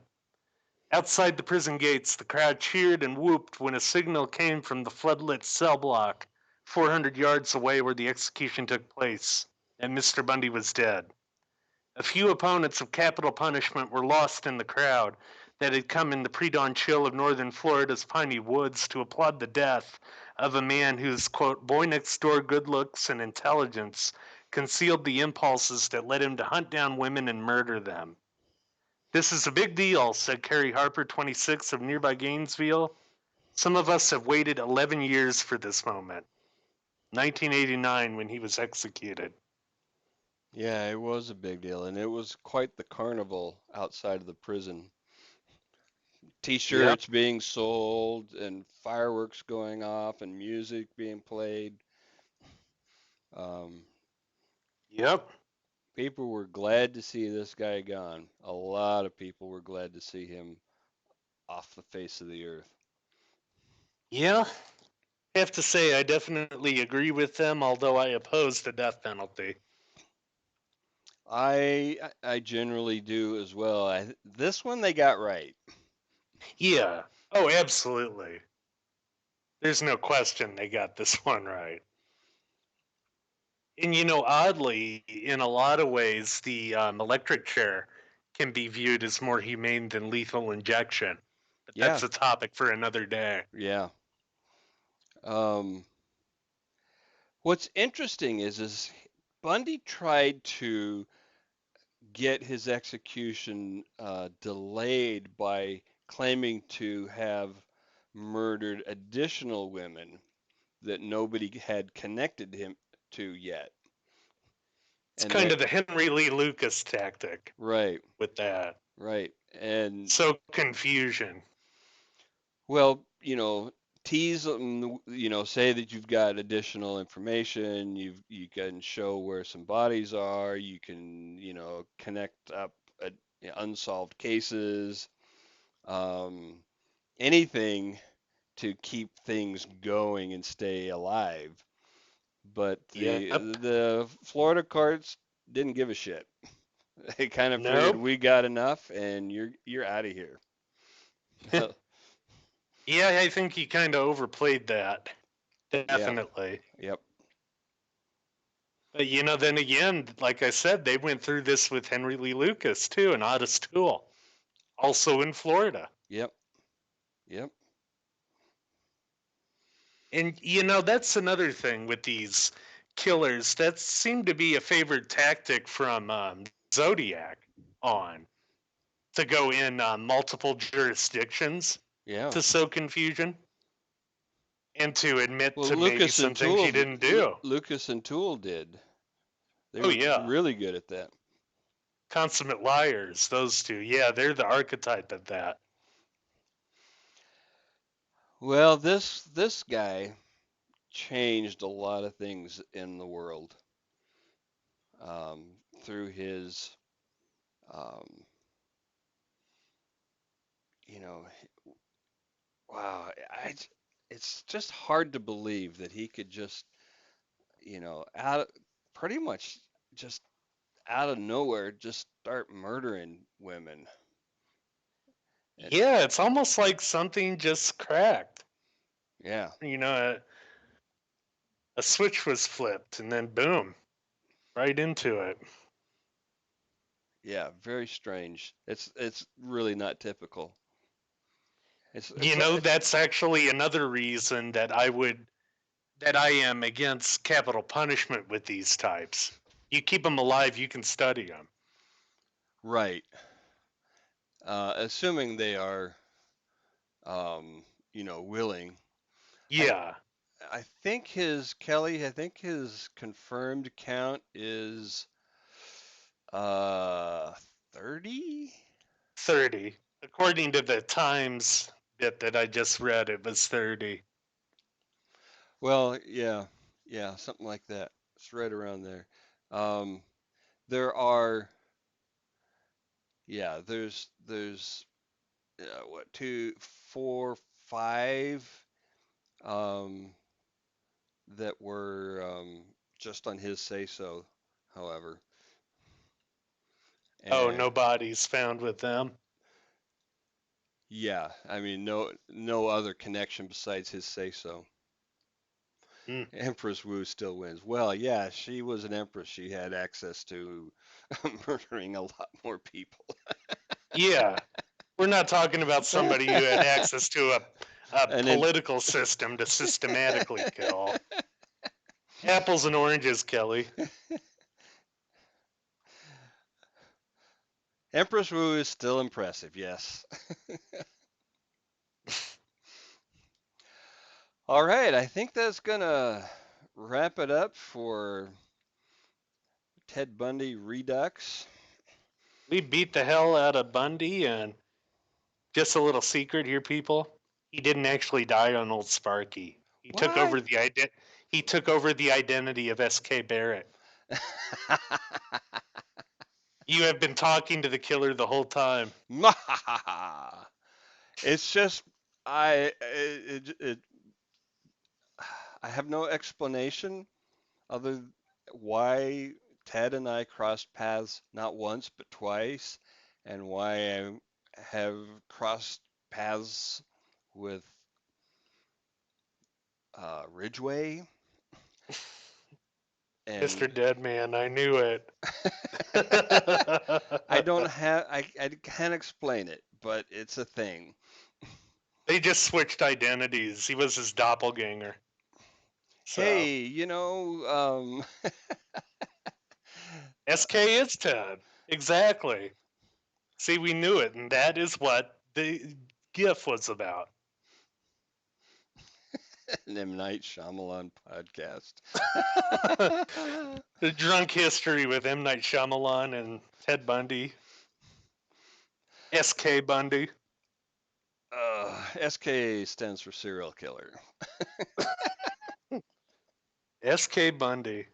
Outside the prison gates, the crowd cheered and whooped when a signal came from the floodlit cell block 400 yards away where the execution took place, and Mr. Bundy was dead. A few opponents of capital punishment were lost in the crowd that had come in the pre-dawn chill of northern Florida's piney woods to applaud the death of a man whose, quote, boy next door good looks and intelligence concealed the impulses that led him to hunt down women and murder them. This is a big deal, said Carrie Harper, 26, of nearby Gainesville. Some of us have waited 11 years for this moment. 1989 when he was executed. Yeah, it was a big deal, and it was quite the carnival outside of the prison. Yep. T-shirts being sold, and fireworks going off, and music being played. Um, Yep. People were glad to see this guy gone. A lot of people were glad to see him off the face of the earth. Yeah. I have to say, I definitely agree with them, although I oppose the death penalty. I generally do as well. This one they got right. Yeah. Oh, absolutely. There's no question they got this one right. And oddly, in a lot of ways, the electric chair can be viewed as more humane than lethal injection. But Yeah, that's a topic for another day. yeah. Um, what's interesting is Bundy tried to get his execution delayed by claiming to have murdered additional women. that nobody had connected him to yet. It's And kind that of the Henry Lee Lucas tactic right, with that. right. And So confusion. well, tease them, say that you've got additional information, you can show where some bodies are, you can, connect up unsolved cases, um, anything to keep things going and stay alive. But the Yep. the Florida courts didn't give a shit. They kind of figured Nope. we got enough and you're out of here. Yeah, I think he kind of overplayed that. Yeah. Definitely. Yep. But then again, like I said, they went through this with Henry Lee Lucas too, and out of school, also in Florida. Yep. Yep. And that's another thing with these killers. That seemed to be a favorite tactic from Zodiac on to go in multiple jurisdictions Yeah. to sow confusion and to admit Well, to maybe some things you didn't do. Lucas and Toole did. They Oh were yeah, really good at that. consummate liars. Those two. Yeah, they're the archetype of that. Well, this guy changed a lot of things in the world through his, um, you know, wow. It's just hard to believe that he could just, pretty much just out of nowhere, just start murdering women. And Yeah, it's almost like something just cracked. yeah, A switch was flipped, and then boom, right into it. yeah, very strange. It's really not typical. It's That's actually another reason that I am against capital punishment with these types. You keep them alive, you can study them. right. Assuming they are, willing. I Yeah, I think his Kelly. I think his confirmed count is uh 30. 30. According to the Times bit that I just read, it was 30. Well, yeah, yeah, something like that. It's right around there. Um, there are, yeah, there's what, two, four, five um, that were just on his say so. However, Oh, and no bodies found with them. yeah, I mean, no other connection besides his say so. Mm. Empress Wu still wins. Well, yeah, she was an empress. She had access to murdering a lot more people. Yeah, we're not talking about somebody who had access to a And then political system to systematically kill. Apples and oranges, Kelly. Empress Wu is still impressive, yes. All right, I think that's gonna wrap it up for Ted Bundy Redux. We beat the hell out of Bundy, and just a little secret here, people. He didn't actually die on Old Sparky. He took What? over he took over the identity of S.K. Barrett. You have been talking to the killer the whole time. It's just I have no explanation other why Ted and I crossed paths not once but twice, and why I have crossed paths with Ridgway Mr. and Deadman, I knew it. I don't have I can't explain it, but it's a thing. They just switched identities. He was his doppelganger. So Hey, SK is Ted. Exactly. See, we knew it, and that is what the GIF was about. An M. Night Shyamalan podcast. The drunk history with M. Night Shyamalan and Ted Bundy. S.K. Bundy. SK stands for serial killer. S.K. Bundy.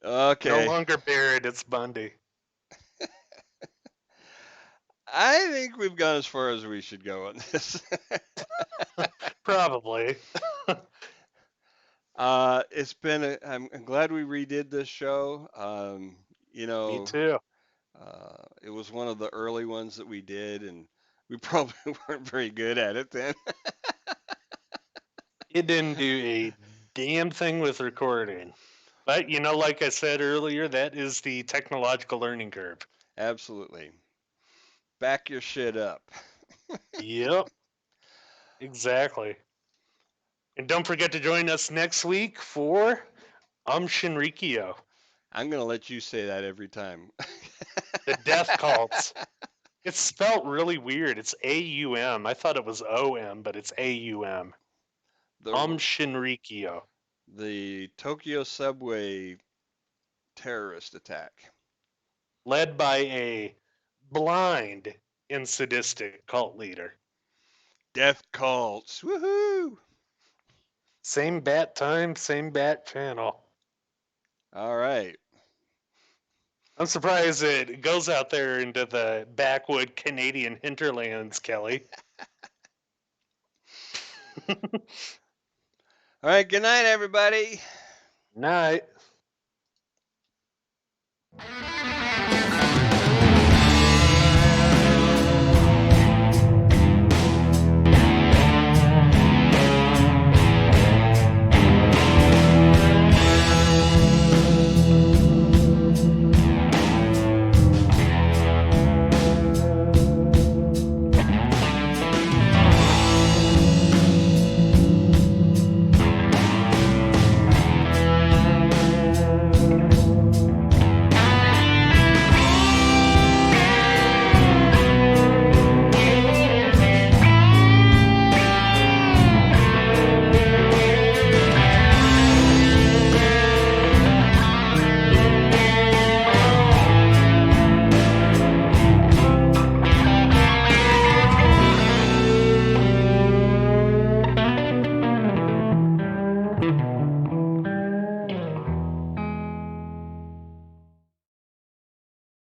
No Okay. longer Barrett, it's Bundy. I think we've gone as far as we should go on this. Probably. I'm glad we redid this show. You Me know, too. it was one of the early ones that we did, and we probably weren't very good at it then. It didn't do a damn thing with recording. But, like I said earlier, that is the technological learning curve. Absolutely. Back your shit up. Yep, exactly. And don't forget to join us next week for Shinrikyo, I'm gonna let you say that every time. the death cults. It's spelt really weird. It's A-U-M. I thought it was O-M, but it's A-U-M. the Shinrikyo. the Tokyo subway terrorist attack. Led by a blind and sadistic cult leader. Death cults. Woohoo! Same bat time, same bat channel. All right. I'm surprised it goes out there into the backwood Canadian hinterlands, Kelly. All right. Good night, everybody. Night.